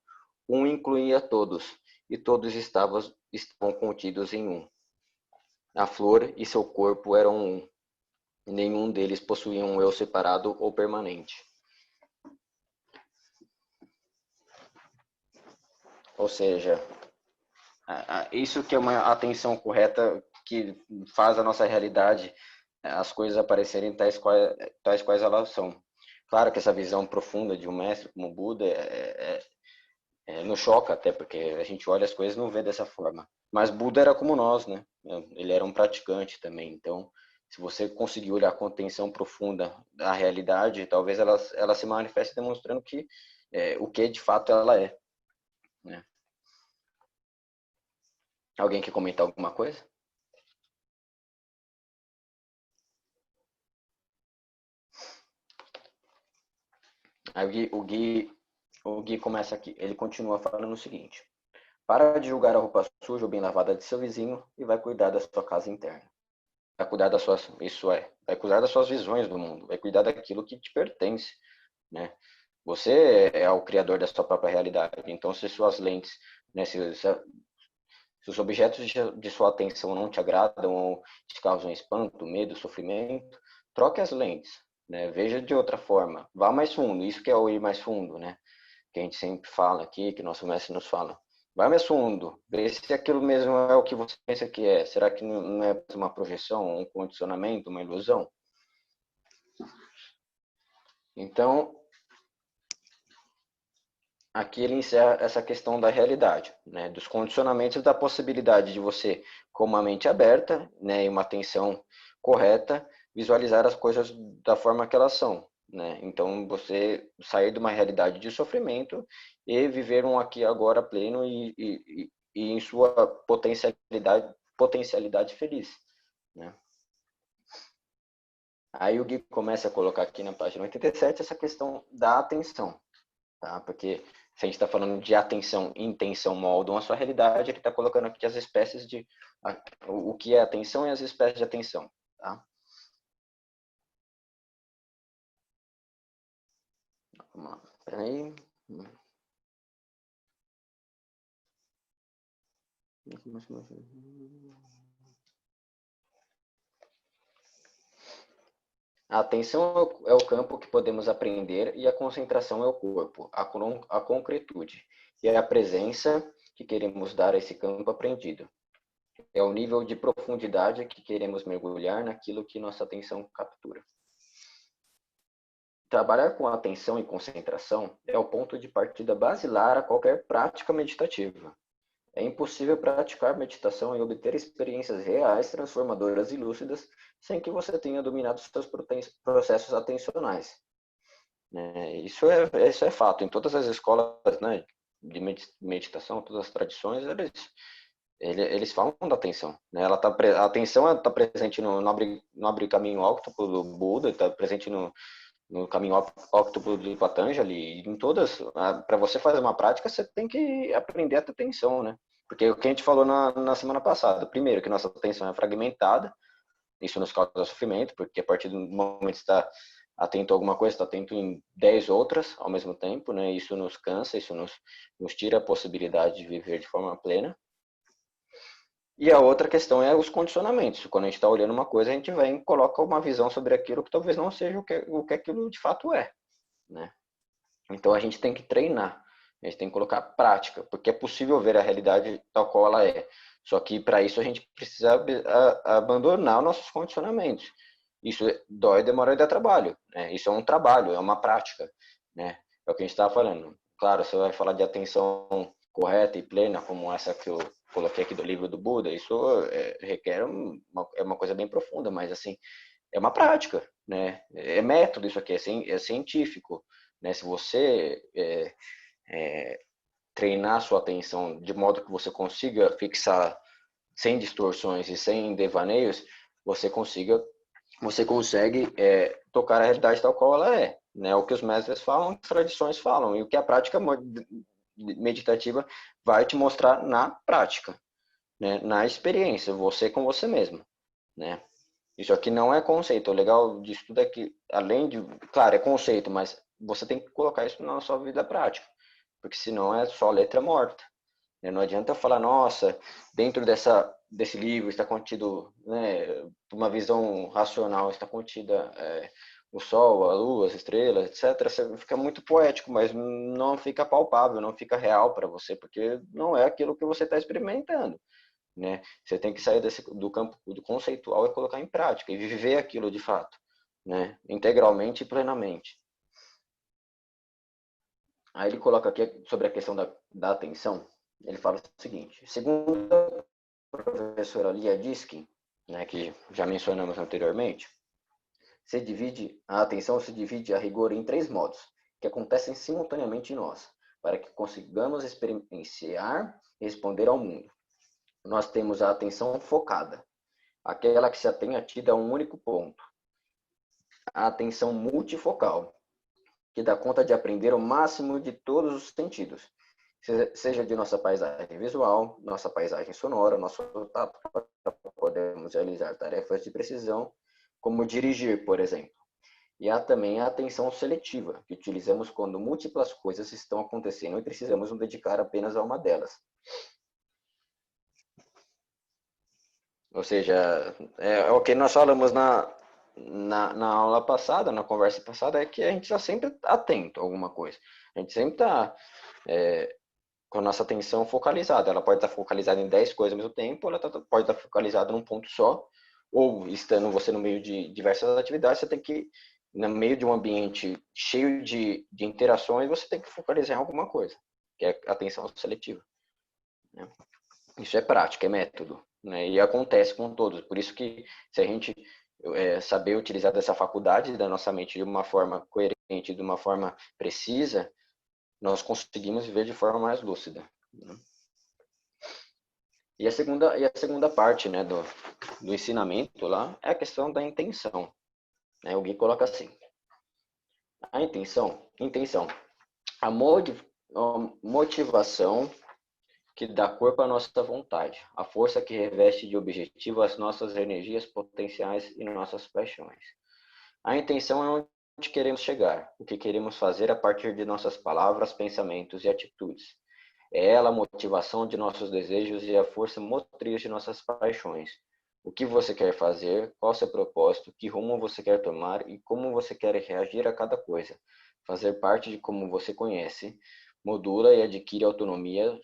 Speaker 1: Um incluía todos, e todos estavam contidos em um. A flor e seu corpo eram um. Nenhum deles possuía um eu separado ou permanente. Ou seja, isso que é uma atenção correta que faz a nossa realidade, as coisas aparecerem tais quais elas são. Claro que essa visão profunda de um mestre como Buda nos choca até, porque a gente olha as coisas e não vê dessa forma. Mas Buda era como nós, né? Ele era um praticante também. Então, se você conseguir olhar com atenção profunda a realidade, talvez ela se manifeste demonstrando o que de fato ela é. Né? Alguém quer comentar alguma coisa? Aí o Gui começa aqui. Ele continua falando o seguinte: para de julgar a roupa suja ou bem lavada de seu vizinho e vai cuidar da sua casa interna. Vai cuidar vai cuidar das suas visões do mundo, vai cuidar daquilo que te pertence, né? Você é o criador da sua própria realidade. Então, se suas lentes, né, se os objetos de sua atenção não te agradam ou te causam espanto, medo, sofrimento, troque as lentes, né? Veja de outra forma, vá mais fundo. Isso que é o ir mais fundo, né? Que a gente sempre fala aqui, que nosso mestre nos fala. Vai mais fundo, vê se aquilo mesmo é o que você pensa que é. Será que não é uma projeção, um condicionamento, uma ilusão? Então, aqui ele encerra essa questão da realidade, né, dos condicionamentos, da possibilidade de você, com uma mente aberta, né, e uma atenção correta, visualizar as coisas da forma que elas são. Né? Então, você sair de uma realidade de sofrimento e viver um aqui agora pleno e em sua potencialidade feliz. Né? Aí o Gui começa a colocar aqui na página 87 essa questão da atenção. Tá? Porque se a gente está falando de atenção e intenção moldam a sua realidade, ele está colocando aqui as espécies o que é atenção e as espécies de atenção. Tá? Vamos lá, peraí. A atenção é o campo que podemos aprender e a concentração é o corpo, a concretude. E é a presença que queremos dar a esse campo aprendido. É o nível de profundidade que queremos mergulhar naquilo que nossa atenção captura. Trabalhar com atenção e concentração é o ponto de partida basilar a qualquer prática meditativa. É impossível praticar meditação e obter experiências reais, transformadoras e lúcidas sem que você tenha dominado seus processos atencionais. Isso é fato. Em todas as escolas, né, de meditação, todas as tradições, eles falam da atenção, né? A atenção está presente no nobre caminho óctuplo do Buda, está presente no caminho óctuplo de Patanjali, em todas. Para você fazer uma prática, você tem que aprender a ter atenção, né? Porque o que a gente falou na semana passada, primeiro, que nossa atenção é fragmentada, isso nos causa sofrimento, porque a partir do momento que você está atento a alguma coisa, está atento em 10 outras ao mesmo tempo, né? Isso nos cansa, isso nos tira a possibilidade de viver de forma plena. E a outra questão é os condicionamentos. Quando a gente está olhando uma coisa, a gente vem e coloca uma visão sobre aquilo que talvez não seja o que aquilo de fato é, né? Então a gente tem que treinar, a gente tem que colocar prática, porque é possível ver a realidade tal qual ela é. Só que para isso a gente precisa abandonar nossos condicionamentos. Isso dói, demora e dá trabalho, né? Isso é um trabalho, é uma prática, né? É o que a gente estava falando. Claro, você vai falar de atenção correta e plena, como essa que eu coloquei aqui do livro do Buda, isso requer uma coisa bem profunda, mas assim, é uma prática, né? É método isso aqui, é científico, né? Se você treinar sua atenção de modo que você consiga fixar sem distorções e sem devaneios, você consegue tocar a realidade tal qual ela é, né? O que os mestres falam, as tradições falam, e o que a prática meditativa vai te mostrar na prática, né? Na experiência, você com você mesmo, né? Isso aqui não é conceito. O legal disso tudo é que, além de, claro, é conceito, mas você tem que colocar isso na sua vida prática, porque senão é só letra morta, né? Não adianta eu falar, nossa, dentro desse livro está contido, né, uma visão racional, está contida o sol, a lua, as estrelas, etc. Você fica muito poético, mas não fica palpável, não fica real para você, porque não é aquilo que você está experimentando, né? Você tem que sair do campo do conceitual e colocar em prática e viver aquilo de fato, né? Integralmente e plenamente. Aí ele coloca aqui sobre a questão da atenção. Ele fala o seguinte: segundo a professora Lia Diskin, né, que já mencionamos anteriormente, a atenção se divide a rigor em 3 modos, que acontecem simultaneamente em nós, para que consigamos experienciar e responder ao mundo. Nós temos a atenção focada, aquela que se atém atida a um único ponto. A atenção multifocal, que dá conta de aprender o máximo de todos os sentidos, seja de nossa paisagem visual, nossa paisagem sonora, nosso tato, podemos realizar tarefas de precisão, como dirigir, por exemplo. E há também a atenção seletiva, que utilizamos quando múltiplas coisas estão acontecendo e precisamos nos dedicar apenas a uma delas. Ou seja, o que nós falamos na aula passada, na conversa passada, é que a gente está sempre atento a alguma coisa. A gente sempre está com a nossa atenção focalizada. Ela pode estar focalizada em 10 coisas ao mesmo tempo, ela pode estar focalizada num ponto só, ou estando você no meio de diversas atividades, você tem que, no meio de um ambiente cheio de interações, você tem que focalizar em alguma coisa, que é a atenção seletiva, né? Isso é prática, é método, né? E acontece com todos. Por isso que, se a gente saber utilizar dessa faculdade da nossa mente de uma forma coerente, de uma forma precisa, nós conseguimos viver de forma mais lúcida, né? E a segunda parte, né, do ensinamento lá é a questão da intenção, né? O Gui coloca assim: a intenção, a motivação que dá corpo à nossa vontade, a força que reveste de objetivo as nossas energias potenciais e nossas paixões. A intenção é onde queremos chegar, o que queremos fazer a partir de nossas palavras, pensamentos e atitudes. É ela a motivação de nossos desejos e a força motriz de nossas paixões. O que você quer fazer, qual seu propósito, que rumo você quer tomar e como você quer reagir a cada coisa. Fazer parte de como você conhece, modula e adquire autonomia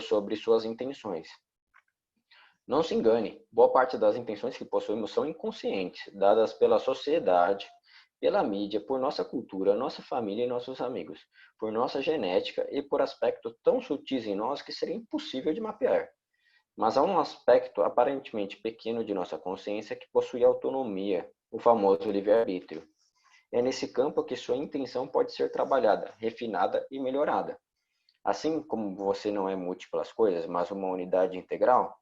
Speaker 1: sobre suas intenções. Não se engane, boa parte das intenções que possuímos são inconscientes, dadas pela sociedade, pela mídia, por nossa cultura, nossa família e nossos amigos, por nossa genética e por aspectos tão sutis em nós que seria impossível de mapear. Mas há um aspecto aparentemente pequeno de nossa consciência que possui autonomia, o famoso livre-arbítrio. É nesse campo que sua intenção pode ser trabalhada, refinada e melhorada. Assim como você não é múltiplas coisas, mas uma unidade integral,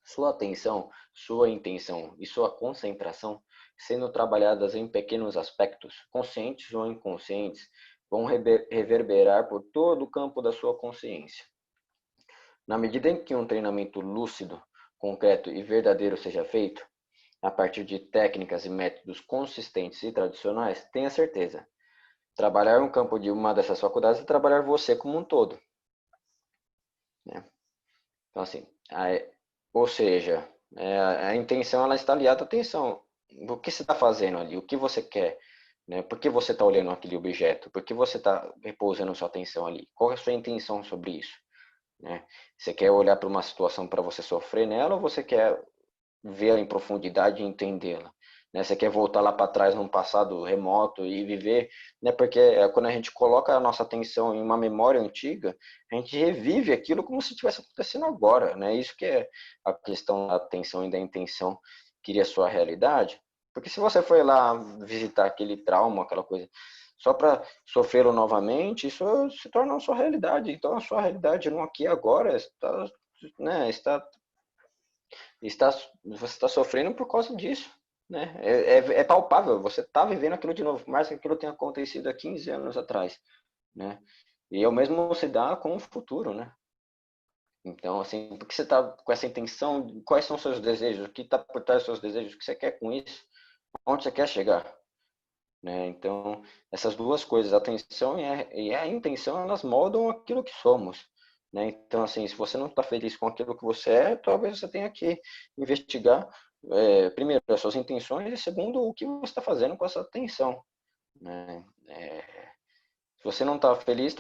Speaker 1: sua atenção, sua intenção e sua concentração, sendo trabalhadas em pequenos aspectos, conscientes ou inconscientes, vão reverberar por todo o campo da sua consciência. Na medida em que um treinamento lúcido, concreto e verdadeiro seja feito, a partir de técnicas e métodos consistentes e tradicionais, tenha certeza. Trabalhar um campo de uma dessas faculdades é trabalhar você como um todo. Né? Então, assim, ou seja, a intenção ela está aliada à atenção. O que você está fazendo ali? O que você quer? Né? Por que você está olhando aquele objeto? Por que você está repousando sua atenção ali? Qual é a sua intenção sobre isso? Né? Você quer olhar para uma situação para você sofrer nela ou você quer vê-la em profundidade e entendê-la? Né? Você quer voltar lá para trás num passado remoto e viver, né? Porque quando a gente coloca a nossa atenção em uma memória antiga, a gente revive aquilo como se estivesse acontecendo agora, né? Isso que é a questão da atenção e da intenção, cria a sua realidade. Porque se você foi lá visitar aquele trauma, aquela coisa, só para sofrê-lo novamente, isso se torna a sua realidade. Então, a sua realidade no aqui e agora está, né, você está sofrendo por causa disso. Né? É palpável, você está vivendo aquilo de novo, mais que aquilo tenha acontecido há 15 anos atrás. Né? E o mesmo se dá com o futuro. Né? Então, assim, por que você está com essa intenção? Quais são os seus desejos? O que está por trás dos seus desejos? O que você quer com isso? Onde você quer chegar? Né? Então, essas duas coisas, a atenção e a intenção, elas moldam aquilo que somos. Né? Então, assim, se você não está feliz com aquilo que você é, talvez você tenha que investigar, primeiro, as suas intenções e, segundo, o que você está fazendo com essa atenção. Né? Se você não está feliz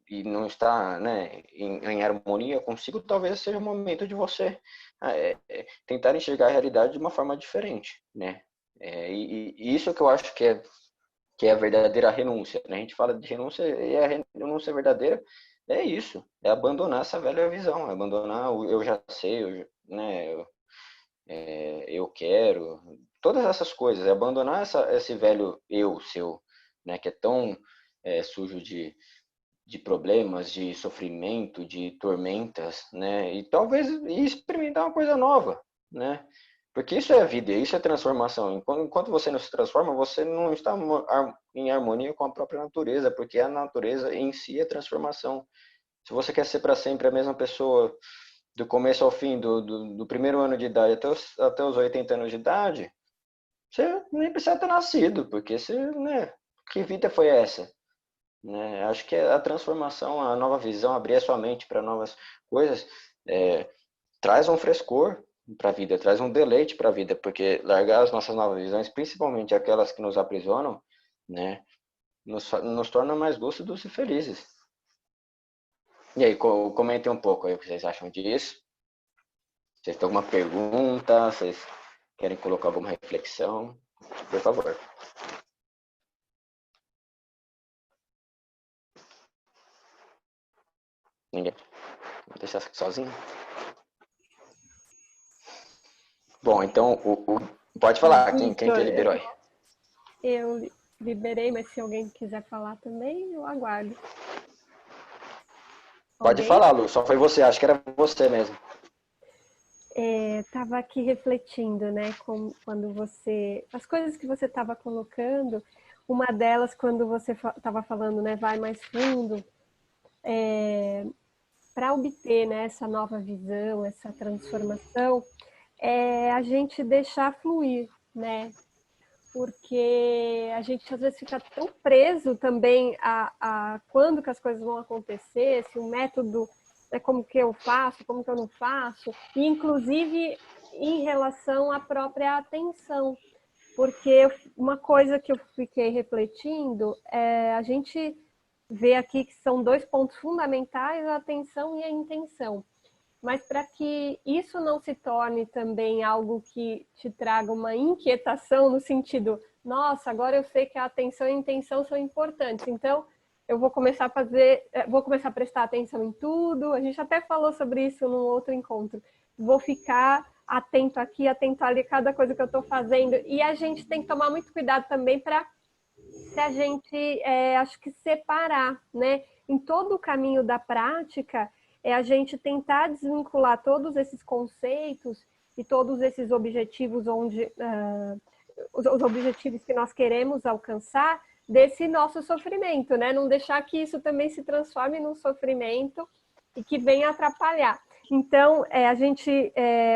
Speaker 1: e não está, né, em harmonia consigo, talvez seja o momento de você tentar enxergar a realidade de uma forma diferente. Né? E isso que eu acho que é a verdadeira renúncia. Né? A gente fala de renúncia e a renúncia verdadeira é isso, é abandonar essa velha visão, é abandonar o eu já sei, eu quero, todas essas coisas, é abandonar esse velho eu seu, né? Que é tão sujo de problemas, de sofrimento, de tormentas, né? E talvez experimentar uma coisa nova, né? Porque isso é a vida, isso é transformação. Enquanto você não se transforma, você não está em harmonia com a própria natureza, porque a natureza em si é transformação. Se você quer ser para sempre a mesma pessoa, do começo ao fim, do primeiro ano de idade até os 80 anos de idade, você nem precisa ter nascido, porque você, né? Que vida foi essa? Né? Acho que a transformação, a nova visão, abrir a sua mente para novas coisas, traz um frescor para a vida, traz um deleite para a vida, porque largar as nossas novas visões, principalmente aquelas que nos aprisionam, né, nos torna mais lúcidos e felizes. E aí, comentem um pouco aí o que vocês acham disso. Vocês têm alguma pergunta? Vocês querem colocar alguma reflexão? Por favor. Ninguém? Vou deixar sozinho? Bom, então, pode falar, quem que liberou aí?
Speaker 6: Eu liberei, mas se alguém quiser falar também, eu aguardo.
Speaker 1: Pode falar, Lu, só foi você, acho que era você mesmo.
Speaker 6: Estava aqui refletindo, né, quando você... As coisas que você estava colocando, uma delas, quando você estava falando, né, vai mais fundo, para obter, né, essa nova visão, essa transformação, a gente deixar fluir, né? Porque a gente às vezes fica tão preso também a quando que as coisas vão acontecer, se o método é como que eu faço, como que eu não faço, e inclusive em relação à própria atenção. Porque uma coisa que eu fiquei refletindo a gente vê aqui que são 2 pontos fundamentais, a atenção e a intenção. Mas para que isso não se torne também algo que te traga uma inquietação no sentido, nossa, agora eu sei que a atenção e a intenção são importantes, então eu vou começar a prestar atenção em tudo, a gente até falou sobre isso num outro encontro, vou ficar atento aqui, atento ali, cada coisa que eu estou fazendo, e a gente tem que tomar muito cuidado também para se a gente, acho que separar, né? em todo o caminho da prática, é a gente tentar desvincular todos esses conceitos e todos esses objetivos os objetivos que nós queremos alcançar desse nosso sofrimento, né? Não deixar que isso também se transforme num sofrimento e que venha atrapalhar. Então, a gente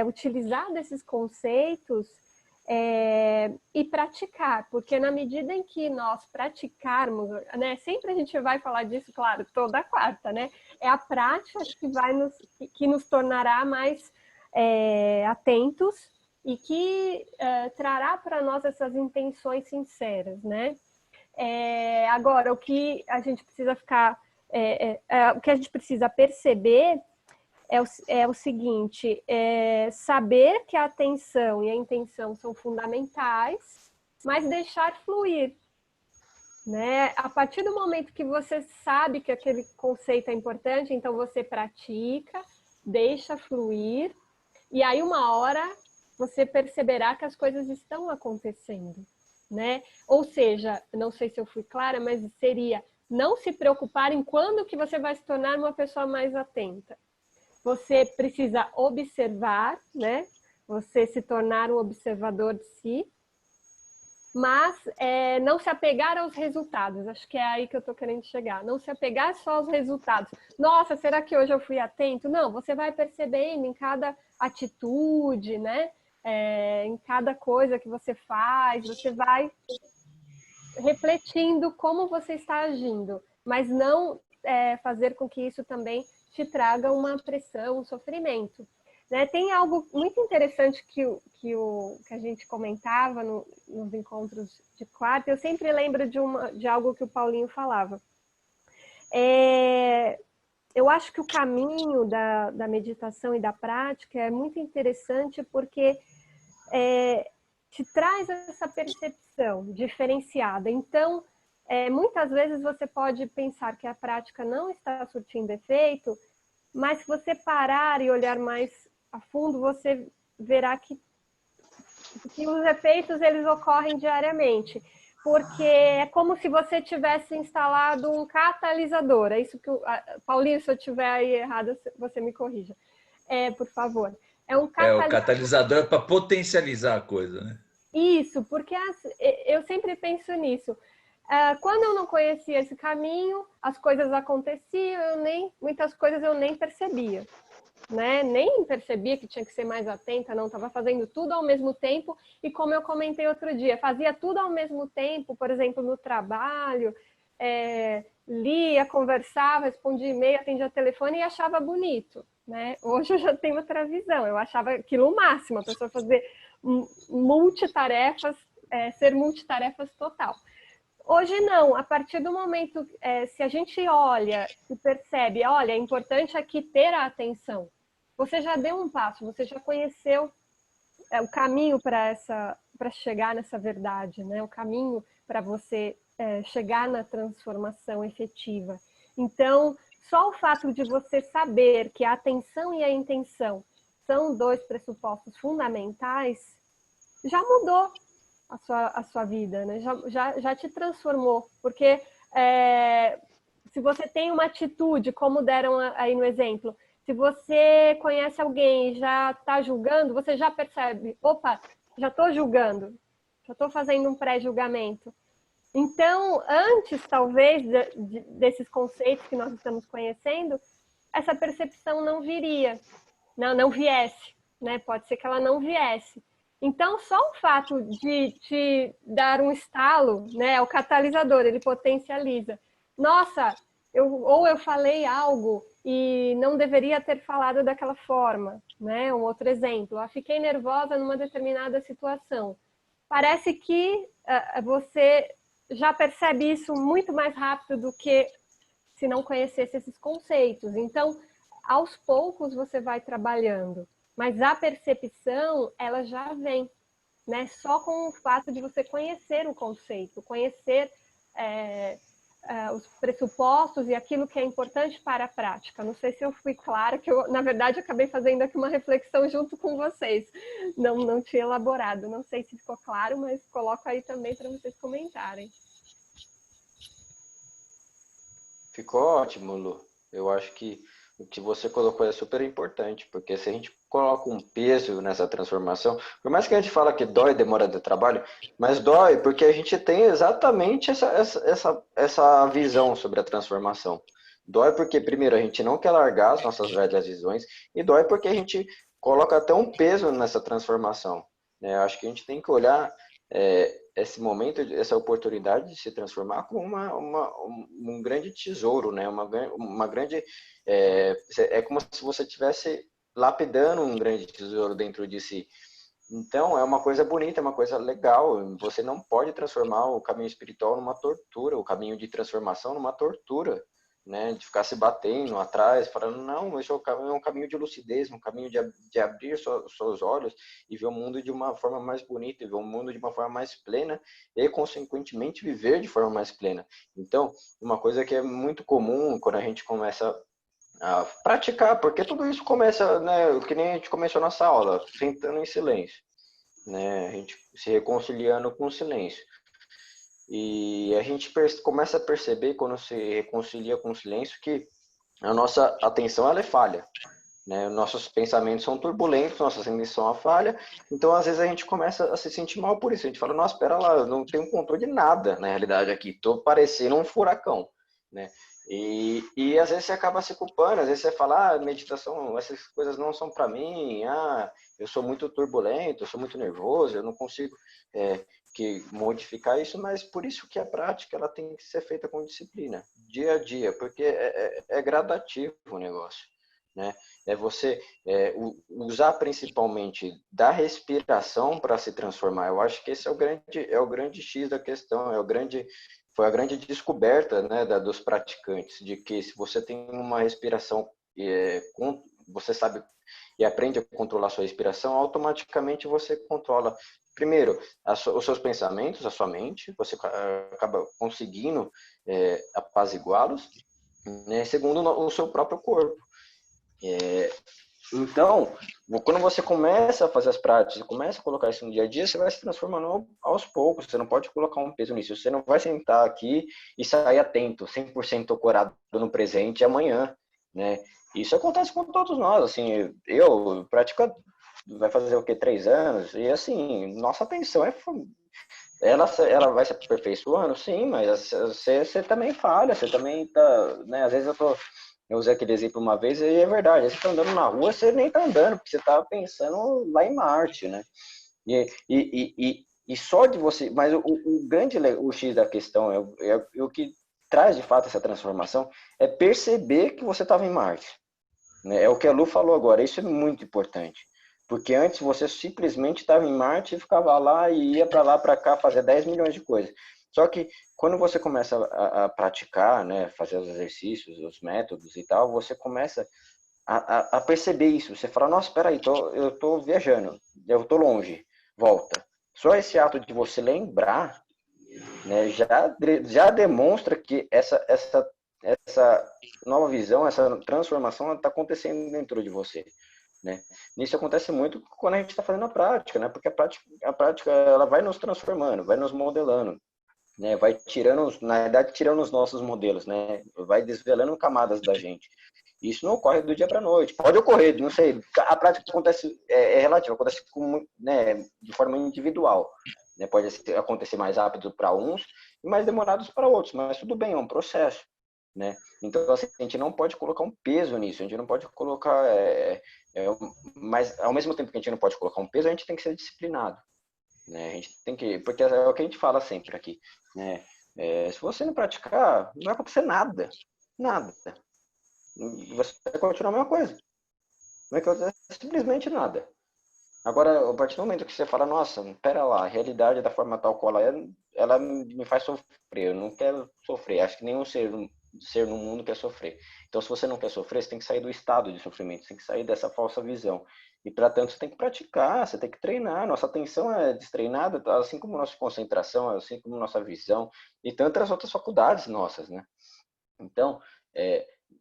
Speaker 6: utilizar desses conceitos e praticar, porque na medida em que nós praticarmos, né? Sempre a gente vai falar disso, claro, toda quarta, né? É a prática que nos tornará mais atentos e que trará para nós essas intenções sinceras, né? Agora, o que a gente precisa o que a gente precisa perceber é o seguinte, saber que a atenção e a intenção são fundamentais, mas deixar fluir, né? A partir do momento que você sabe que aquele conceito é importante, então você pratica, deixa fluir, e aí uma hora você perceberá que as coisas estão acontecendo, né? Ou seja, não sei se eu fui clara, mas seria não se preocupar em quando que você vai se tornar uma pessoa mais atenta. Você precisa observar, né? Você se tornar um observador de si, mas não se apegar aos resultados. Acho que é aí que eu estou querendo chegar. Não se apegar só aos resultados. Nossa, será que hoje eu fui atento? Não, você vai percebendo em cada atitude, né? Em cada coisa que você faz, você vai refletindo como você está agindo, mas não fazer com que isso também te traga uma pressão, um sofrimento. Né? Tem algo muito interessante que a gente comentava nos encontros de quarta, eu sempre lembro de algo que o Paulinho falava. Eu acho que o caminho da meditação e da prática é muito interessante porque te traz essa percepção diferenciada. Então, muitas vezes você pode pensar que a prática não está surtindo efeito, mas se você parar e olhar mais a fundo, você verá que os efeitos eles ocorrem diariamente. Porque é como se você tivesse instalado um catalisador. É isso que Paulinho, se eu estiver aí errado, você me corrija. Por favor.
Speaker 9: O catalisador é para potencializar a coisa, né?
Speaker 6: Isso, porque eu sempre penso nisso. Quando eu não conhecia esse caminho, as coisas aconteciam, muitas coisas eu nem percebia. Né? Nem percebia que tinha que ser mais atenta, não, estava fazendo tudo ao mesmo tempo, e como eu comentei outro dia, fazia tudo ao mesmo tempo, por exemplo, no trabalho, lia, conversava, respondia e-mail, atendia telefone e achava bonito. Né? Hoje eu já tenho outra visão, eu achava aquilo o máximo, a pessoa fazer multitarefas, ser multitarefas total. Hoje não, a partir do momento, se a gente olha e percebe, olha, é importante aqui ter a atenção, você já deu um passo, você já conheceu o caminho para chegar nessa verdade, né? O caminho para você chegar na transformação efetiva. Então, só o fato de você saber que a atenção e a intenção são dois pressupostos fundamentais, já mudou a sua vida, né? Já te transformou, porque se você tem uma atitude, como deram aí no exemplo, se você conhece alguém e já está julgando, você já percebe, opa, já estou julgando, já estou fazendo um pré-julgamento. Então, antes, talvez, desses conceitos que nós estamos conhecendo, essa percepção não viria, não viesse, né? Pode ser que ela não viesse. Então, só o fato de te dar um estalo, né, o catalisador, ele potencializa. Nossa, eu falei algo e não deveria ter falado daquela forma, né? Um outro exemplo, eu fiquei nervosa numa determinada situação. Parece que você já percebe isso muito mais rápido do que se não conhecesse esses conceitos. Então, aos poucos você vai trabalhando. Mas a percepção, ela já vem, né? Só com o fato de você conhecer o conceito, conhecer os pressupostos e aquilo que é importante para a prática. Não sei se eu fui clara, que eu, na verdade, acabei fazendo aqui uma reflexão junto com vocês. Não tinha elaborado, não sei se ficou claro, mas coloco aí também para vocês comentarem.
Speaker 1: Ficou ótimo, Lu. Eu acho que o que você colocou é super importante, porque se a gente coloca um peso nessa transformação, por mais que a gente fala que dói, demora de trabalho, mas dói porque a gente tem exatamente essa visão sobre a transformação. Dói porque, primeiro, a gente não quer largar as nossas velhas visões, e dói porque a gente coloca até um peso nessa transformação, né? Eu acho que a gente tem que olhar esse momento, essa oportunidade de se transformar como um grande tesouro, né? Uma grande é como se você estivesse lapidando um grande tesouro dentro de si. Então, é uma coisa bonita, é uma coisa legal. Você não pode transformar o caminho espiritual numa tortura, o caminho de transformação numa tortura, né? De ficar se batendo atrás, falando, não, esse é um caminho de lucidez, um caminho de abrir seus olhos e ver o mundo de uma forma mais bonita, e ver o mundo de uma forma mais plena e, consequentemente, viver de forma mais plena. Então, uma coisa que é muito comum quando a gente começa a praticar, porque tudo isso começa, né, que nem a gente começou nossa aula, sentando em silêncio, né, a gente se reconciliando com o silêncio. E a gente começa a perceber, quando se reconcilia com o silêncio, que a nossa atenção ela é falha, né? Nossos pensamentos são turbulentos, nossa atenção é falha, então às vezes a gente começa a se sentir mal por isso. A gente fala, nossa, espera lá, eu não tenho controle de nada na realidade aqui, estou parecendo um furacão, né? E às vezes você acaba se culpando, às vezes você fala, meditação, essas coisas não são para mim, eu sou muito turbulento, eu sou muito nervoso, eu não consigo que modificar isso, mas por isso que a prática ela tem que ser feita com disciplina, dia a dia, porque é gradativo o negócio, né? É você usar principalmente da respiração para se transformar. Eu acho que esse é o grande X da questão, foi a grande descoberta, né, dos praticantes, de que se você tem uma respiração, você sabe e aprende a controlar a sua respiração, automaticamente você controla, primeiro, os seus pensamentos, a sua mente, você acaba conseguindo apaziguá-los, né? Segundo, o seu próprio corpo. Então, quando você começa a fazer as práticas, começa a colocar isso no dia a dia, você vai se transformando aos poucos, você não pode colocar um peso nisso, você não vai sentar aqui e sair atento, 100% ancorado no presente amanhã, né? Isso acontece com todos nós, assim, eu pratico, vai fazer o quê? 3 anos, e assim, nossa atenção ela vai se aperfeiçoando, sim, mas você também falha, você também tá, né? Às vezes eu usei aquele exemplo uma vez e é verdade. Você está andando na rua, você nem está andando, porque você está pensando lá em Marte, né? E só de você... Mas o X da questão, o que traz de fato essa transformação, é perceber que você estava em Marte. Né? É o que a Lu falou agora, isso é muito importante. Porque antes você simplesmente estava em Marte e ficava lá e ia para lá, para cá, fazer 10 milhões de coisas. Só que quando você começa a praticar, né, fazer os exercícios, os métodos e tal, você começa a perceber isso. Você fala, nossa, espera aí, eu estou viajando, eu estou longe, volta. Só esse ato de você lembrar, né, já demonstra que essa nova visão, essa transformação está acontecendo dentro de você. Né? Isso acontece muito quando a gente está fazendo a prática, né? Porque a prática ela vai nos transformando, vai nos modelando, né? Vai tirando, na verdade, tirando os nossos modelos, né? Vai desvelando camadas da gente. Isso não ocorre do dia para a noite. Pode ocorrer, não sei. A prática acontece relativa, acontece né, de forma individual. Né? Pode acontecer mais rápido para uns e mais demorados para outros, mas tudo bem, é um processo. Né? Então, assim, a gente não pode colocar um peso nisso, a gente não pode colocar... mas, ao mesmo tempo que a gente não pode colocar um peso, a gente tem que ser disciplinado. Né? A gente tem que... Porque é o que a gente fala sempre aqui. Né? Se você não praticar, não vai acontecer nada. Nada. Você vai continuar a mesma coisa. Não vai acontecer simplesmente nada. Agora, a partir do momento que você fala, nossa, pera lá, a realidade da forma tal qual ela me faz sofrer, eu não quero sofrer. Acho que nenhum ser no mundo quer sofrer. Então, se você não quer sofrer, você tem que sair do estado de sofrimento, você tem que sair dessa falsa visão. E, para tanto, você tem que praticar, você tem que treinar. Nossa atenção é destreinada, assim como nossa concentração, assim como nossa visão, e tantas outras faculdades nossas, né? Então,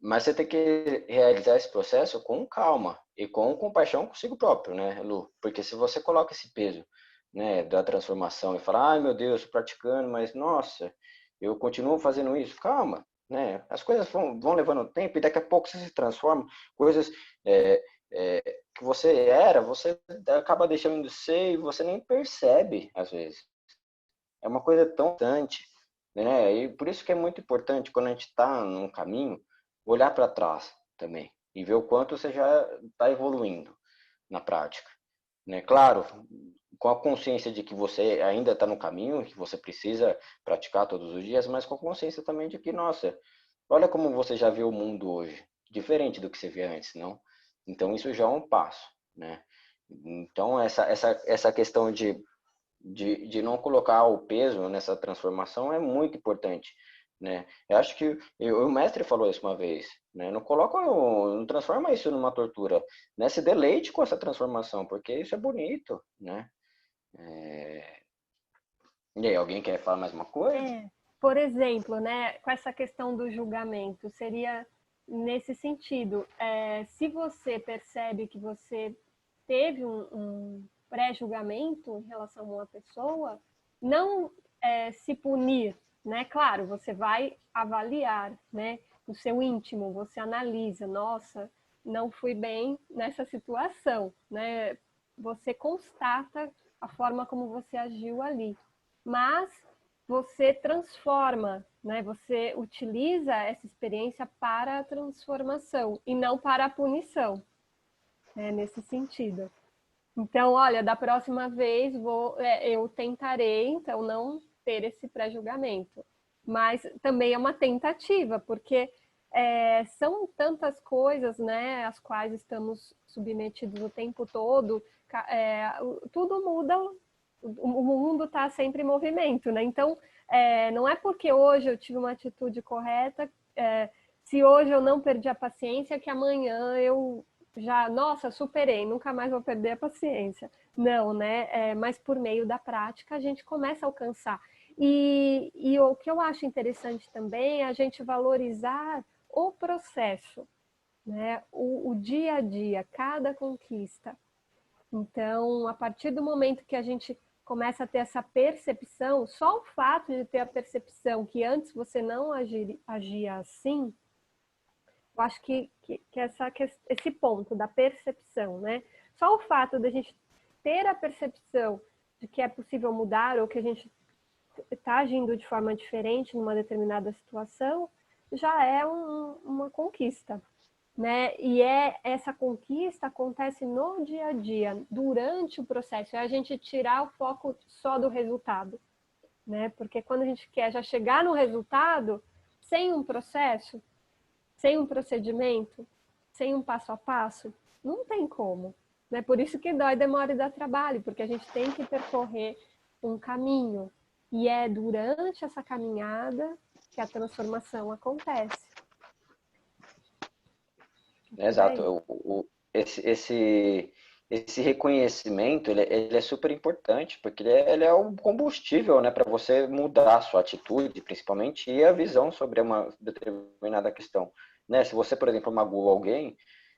Speaker 1: mas você tem que realizar esse processo com calma e com compaixão consigo próprio, né, Lu? Porque se você coloca esse peso, né, da transformação e fala, ai meu Deus, estou praticando, mas nossa, eu continuo fazendo isso. Calma, né? As coisas vão levando tempo e daqui a pouco você se transforma, coisas que você você acaba deixando de ser e você nem percebe, às vezes. É uma coisa tão distante, né? E por isso que é muito importante, quando a gente está num caminho, olhar para trás também e ver o quanto você já está evoluindo na prática, né? Claro, com a consciência de que você ainda está no caminho, que você precisa praticar todos os dias, mas com a consciência também de que, nossa, olha como você já vê o mundo hoje, diferente do que você via antes, não? Então isso já é um passo, né? Então essa questão de não colocar o peso nessa transformação é muito importante, né? Eu acho que o mestre falou isso uma vez, né? Não transforma isso numa tortura, né? Se deleite com essa transformação, porque isso é bonito, né? E aí, alguém quer falar mais uma coisa?
Speaker 6: Por exemplo, né, com essa questão do julgamento, seria nesse sentido, se você percebe que você teve um pré-julgamento em relação a uma pessoa, não se punir, né? Claro, você vai avaliar, né? O seu íntimo, você analisa, nossa, não fui bem nessa situação, né? Você constata a forma como você agiu ali, mas você transforma, né? Você utiliza essa experiência para a transformação e não para a punição, né? Nesse sentido. Então, olha, da próxima vez eu tentarei, então, não ter esse pré-julgamento. Mas também é uma tentativa, porque são tantas coisas, né, às quais estamos submetidos o tempo todo, tudo muda, o mundo está sempre em movimento, né? Então, não é porque hoje eu tive uma atitude correta, se hoje eu não perdi a paciência, que amanhã eu já, nossa, superei, nunca mais vou perder a paciência. Não, né? Mas por meio da prática a gente começa a alcançar. E o que eu acho interessante também é a gente valorizar o processo, né? O dia a dia, cada conquista. Então, a partir do momento que a gente começa a ter essa percepção, só o fato de ter a percepção que antes você não agia assim, eu acho que esse ponto da percepção, né? Só o fato de a gente ter a percepção de que é possível mudar ou que a gente está agindo de forma diferente numa determinada situação, já é uma conquista, né? E essa conquista acontece no dia a dia, durante o processo, é a gente tirar o foco só do resultado, né? Porque quando a gente quer já chegar no resultado, sem um processo, sem um procedimento, sem um passo a passo, não tem como. Né? Por isso que dói, demora e dá trabalho, porque a gente tem que percorrer um caminho. E é durante essa caminhada que a transformação acontece.
Speaker 1: Exato. Esse reconhecimento ele é super importante, porque ele é um combustível, né, para você mudar a sua atitude, principalmente, e a visão sobre uma determinada questão. Né? Se você, por exemplo, magoou alguém,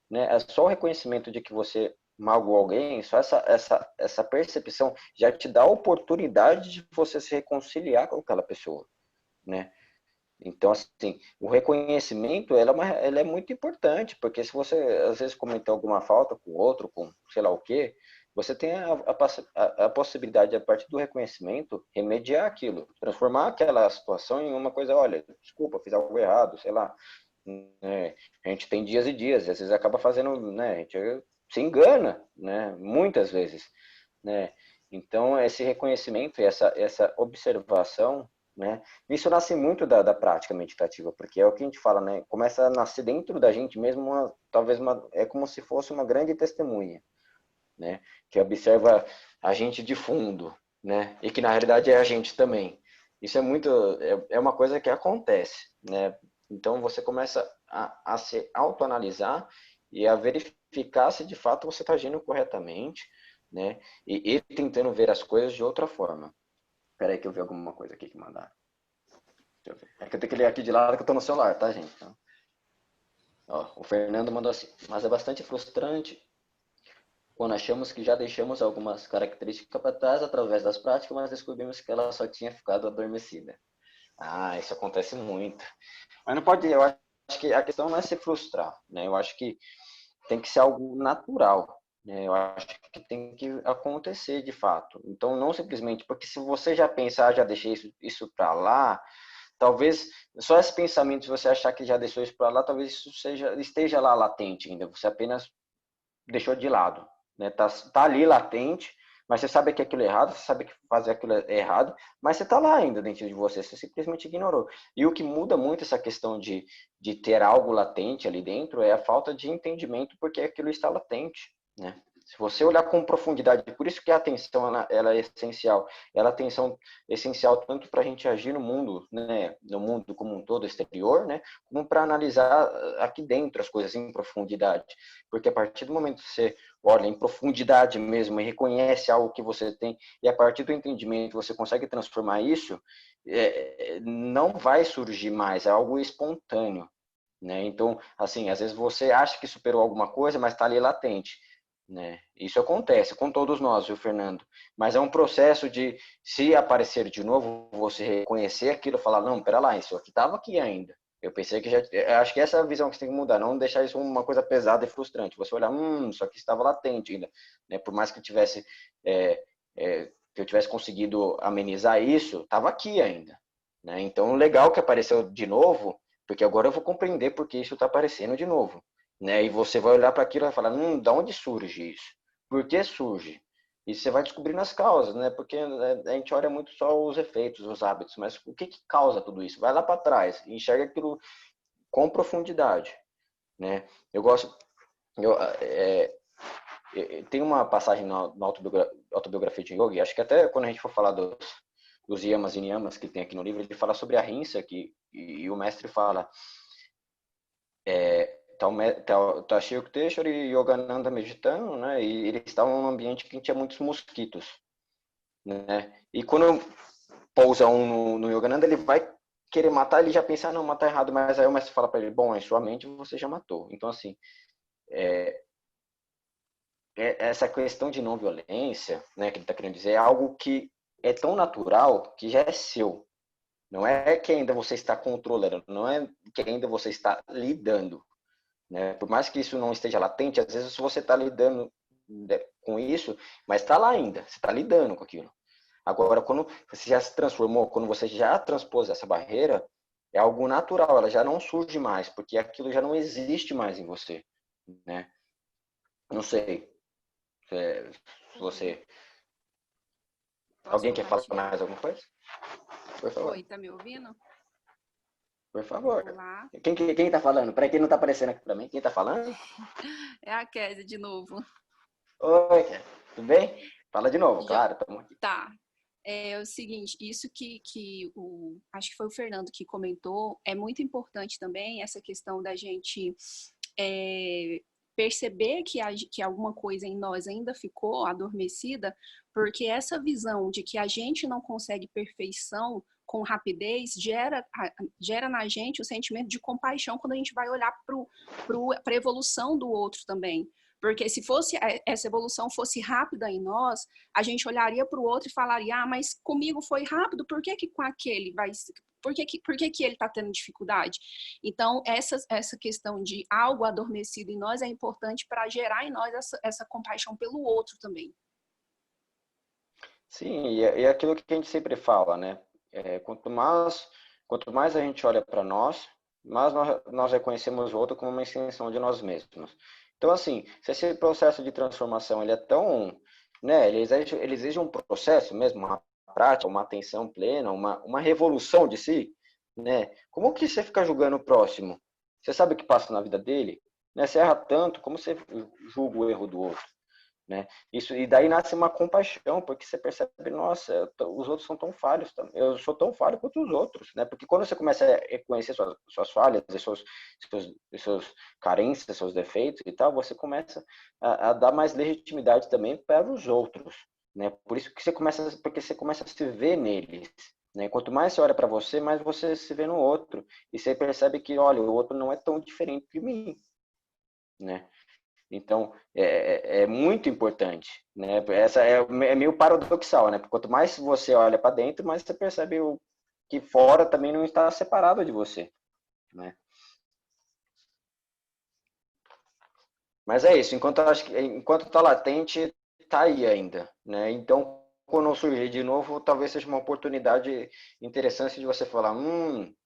Speaker 1: né, é só o reconhecimento de que você magoou alguém, só essa percepção já te dá a oportunidade de você se reconciliar com aquela pessoa, né? Então, assim, o reconhecimento, ela é muito importante, porque se você, às vezes, cometeu alguma falta com o outro, com sei lá o quê, você tem a possibilidade, a partir do reconhecimento, remediar aquilo, transformar aquela situação em uma coisa, olha, desculpa, fiz algo errado, sei lá. Né? A gente tem dias e dias, às vezes acaba fazendo, né? A gente se engana, né? Muitas vezes, né? Então, esse reconhecimento e essa observação, né? Isso nasce muito da prática meditativa, porque é o que a gente fala, né? Começa a nascer dentro da gente mesmo, é como se fosse uma grande testemunha, né? Que observa a gente de fundo, né? E que na realidade é a gente também. Isso é uma coisa que acontece, né? Então você começa a se autoanalisar e a verificar se de fato você está agindo corretamente, né? E tentando ver as coisas de outra forma. Espera aí que eu vi alguma coisa aqui que mandaram. Deixa eu ver. É que eu tenho que ler aqui de lado que eu tô no celular, tá, gente? Então, ó, o Fernando mandou assim, mas é bastante frustrante quando achamos que já deixamos algumas características para trás através das práticas, mas descobrimos que ela só tinha ficado adormecida. Ah, isso acontece muito. Mas não pode, eu acho que a questão não é se frustrar, né? Eu acho que tem que ser algo natural, né? Eu acho que tem que acontecer de fato. Então, não simplesmente, porque se você já pensar, já deixei isso para lá, talvez só esse pensamento, se você achar que já deixou isso para lá, talvez isso esteja lá latente ainda. Você apenas deixou de lado, né? Tá ali latente, mas você sabe que aquilo é errado, você sabe que fazer aquilo é errado, mas você tá lá ainda dentro de você, você simplesmente ignorou. E o que muda muito essa questão de ter algo latente ali dentro é a falta de entendimento porque aquilo está latente, né? Se você olhar com profundidade, por isso que a atenção ela é essencial. Ela é atenção essencial tanto para a gente agir no mundo, né, no mundo como um todo exterior, né, como para analisar aqui dentro as coisas em profundidade. Porque a partir do momento que você olha em profundidade mesmo e reconhece algo que você tem, e a partir do entendimento você consegue transformar isso, não vai surgir mais, é algo espontâneo, né? Então, assim, às vezes você acha que superou alguma coisa, mas está ali latente, né? Isso acontece com todos nós, viu, Fernando? Mas é um processo de, se aparecer de novo, você reconhecer aquilo e falar, não, pera lá, isso aqui estava aqui ainda. Eu pensei que já. Acho que essa é a visão que você tem que mudar, não deixar isso uma coisa pesada e frustrante. Você olhar, isso aqui estava latente ainda, né? Por mais que eu tivesse, que eu tivesse conseguido amenizar isso, estava aqui ainda, né? Então, legal que apareceu de novo, porque agora eu vou compreender porque isso está aparecendo de novo, né? E você vai olhar para aquilo e vai falar, da onde surge isso? Por que surge? E você vai descobrindo as causas, né? Porque a gente olha muito só os efeitos, os hábitos, mas o que causa tudo isso? Vai lá para trás e enxerga aquilo com profundidade, né? Eu gosto, tem uma passagem na autobiografia de Yogi, acho que até quando a gente for falar dos yamas e niyamas que tem aqui no livro, ele fala sobre a rinsa e o mestre fala tá Shilpa Teshwar e Yogananda meditando, né? E eles estavam num ambiente que tinha muitos mosquitos, né? E quando pousa um no Yogananda, ele vai querer matar, ele já pensa, não, matar errado, mas aí o mestre fala para ele, bom, em sua mente você já matou. Então, assim, essa questão de não violência, né, que ele está querendo dizer, é algo que é tão natural que já é seu. Não é que ainda você está controlando, não é que ainda você está lidando, né? Por mais que isso não esteja latente, às vezes você está lidando com isso, mas está lá ainda, você está lidando com aquilo. Agora, quando você já se transformou, quando você já transpôs essa barreira, é algo natural, ela já não surge mais, porque aquilo já não existe mais em você, né? Não sei se você... Alguém quer falar mais alguma coisa? Por favor.
Speaker 7: Oi, tá me ouvindo?
Speaker 1: Por favor.
Speaker 7: Olá.
Speaker 1: Quem tá falando? Para quem não tá aparecendo aqui para mim, quem tá falando?
Speaker 7: É a Kézia de novo.
Speaker 1: Oi, tudo bem? Fala de novo, claro. Tamo aqui.
Speaker 7: Tá. É o seguinte, isso acho que foi o Fernando que comentou, é muito importante também essa questão da gente perceber que alguma coisa em nós ainda ficou adormecida, porque essa visão de que a gente não consegue perfeição com rapidez gera na gente o sentimento de compaixão quando a gente vai olhar para a evolução do outro também. Porque se essa evolução fosse rápida em nós, a gente olharia para o outro e falaria, mas comigo foi rápido, por que com aquele vai... Por que ele está tendo dificuldade? Então, essa questão de algo adormecido em nós é importante para gerar em nós essa compaixão pelo outro também.
Speaker 1: Sim, e é aquilo que a gente sempre fala, né? Quanto mais a gente olha para nós, mais nós reconhecemos o outro como uma extensão de nós mesmos. Então, assim, se esse processo de transformação ele é tão, né, ele exige um processo mesmo, uma prática, uma atenção plena, uma revolução de si, né? Como que você fica julgando o próximo? Você sabe o que passa na vida dele? Né? Você erra tanto, como você julga o erro do outro? Né? E daí nasce uma compaixão, porque você percebe, nossa, os outros são tão falhos, eu sou tão falho quanto os outros, né? Porque quando você começa a reconhecer suas falhas, suas carências, seus defeitos e tal, você começa a dar mais legitimidade também para os outros, né? Por isso que porque você começa a se ver neles, né? Quanto mais você olha para você, mais você se vê no outro, e você percebe que, olha, o outro não é tão diferente de mim, né? Então, é muito importante, né? Essa é meio paradoxal, né? Porque quanto mais você olha para dentro, mais você percebe que fora também não está separado de você, né? Mas é isso, enquanto está latente, está aí ainda, né? Então, quando surgir de novo, talvez seja uma oportunidade interessante de você falar,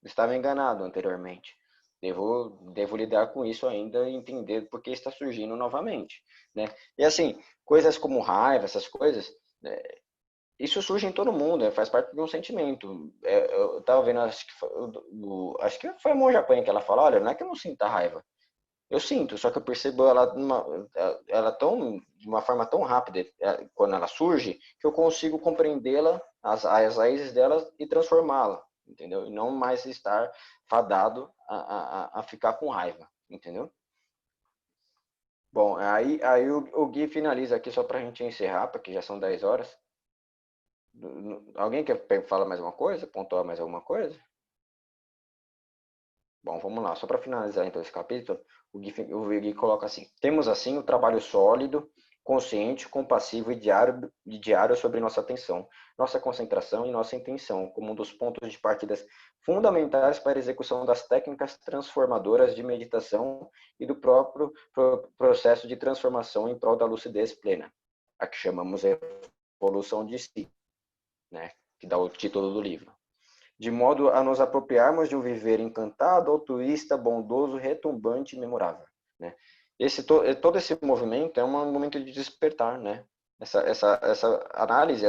Speaker 1: estava enganado anteriormente. Devo lidar com isso ainda e entender por que está surgindo novamente, né? E assim, coisas como raiva, essas coisas, isso surge em todo mundo, faz parte de um sentimento. Eu estava vendo, acho que foi a Monja Panha que ela fala, olha, não é que eu não sinta raiva, eu sinto, só que eu percebo ela de uma forma tão rápida, quando ela surge, que eu consigo compreendê-la, as raízes dela e transformá-la, entendeu? E não mais estar fadado a ficar com raiva, entendeu? Bom, aí o Gui finaliza aqui só para a gente encerrar, porque já são 10 horas. Alguém quer falar mais uma coisa? Pontuar mais alguma coisa? Bom, vamos lá. Só para finalizar então esse capítulo, o Gui coloca assim: temos assim o trabalho sólido, consciente, compassivo e diário sobre nossa atenção, nossa concentração e nossa intenção, como um dos pontos de partida fundamentais para a execução das técnicas transformadoras de meditação e do próprio processo de transformação em prol da lucidez plena, a que chamamos evolução de si, né? Que dá o título do livro. De modo a nos apropriarmos de um viver encantado, altruísta, bondoso, retumbante e memorável, né? Todo esse movimento é um momento de despertar, né? Essa análise,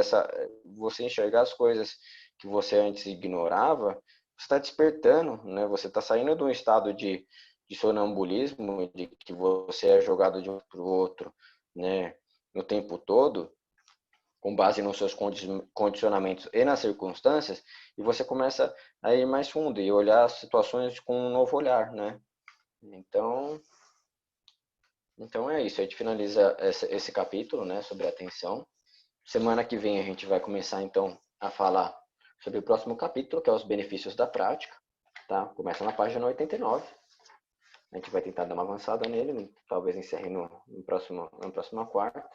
Speaker 1: você enxergar as coisas que você antes ignorava, você está despertando, né? Você está saindo de um estado de sonambulismo, de que você é jogado de um para o outro, né? No tempo todo, com base nos seus condicionamentos e nas circunstâncias, e você começa a ir mais fundo e olhar as situações com um novo olhar, né? Então é isso, a gente finaliza esse capítulo, né, sobre a atenção. Semana que vem a gente vai começar, então, a falar sobre o próximo capítulo, que é os benefícios da prática, tá? Começa na página 89. A gente vai tentar dar uma avançada nele, talvez encerre na próxima quarta.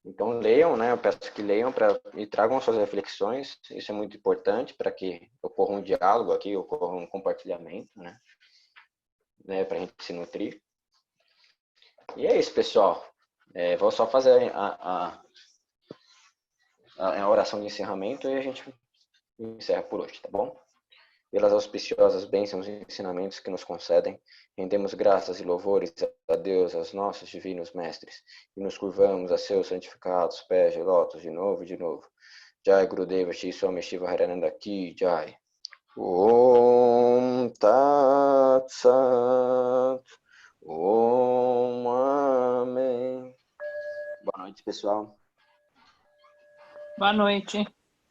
Speaker 1: Então leiam, né? Eu peço que leiam e tragam suas reflexões. Isso é muito importante para que ocorra um diálogo aqui, ocorra um compartilhamento, né? Para a gente se nutrir. E é isso, pessoal. Vou só fazer a oração de encerramento e a gente encerra por hoje, tá bom? Pelas auspiciosas bênçãos e ensinamentos que nos concedem, rendemos graças e louvores a Deus, aos nossos divinos mestres, e nos curvamos a seus santificados pés de lótus de novo e de novo. Jai Gurudeva Shri Swami Shiva Harananda Ki Jai. Om Tat Sat. Om Amém. Boa noite, pessoal.
Speaker 5: Boa noite.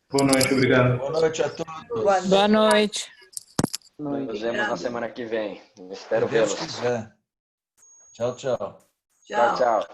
Speaker 2: Boa noite, obrigado.
Speaker 9: Boa noite a todos.
Speaker 5: Boa noite.
Speaker 1: Nos vemos na semana que vem. Espero
Speaker 9: Se Deus
Speaker 1: vê-los.
Speaker 9: quiser. Tchau, tchau.
Speaker 1: Tchau, tchau.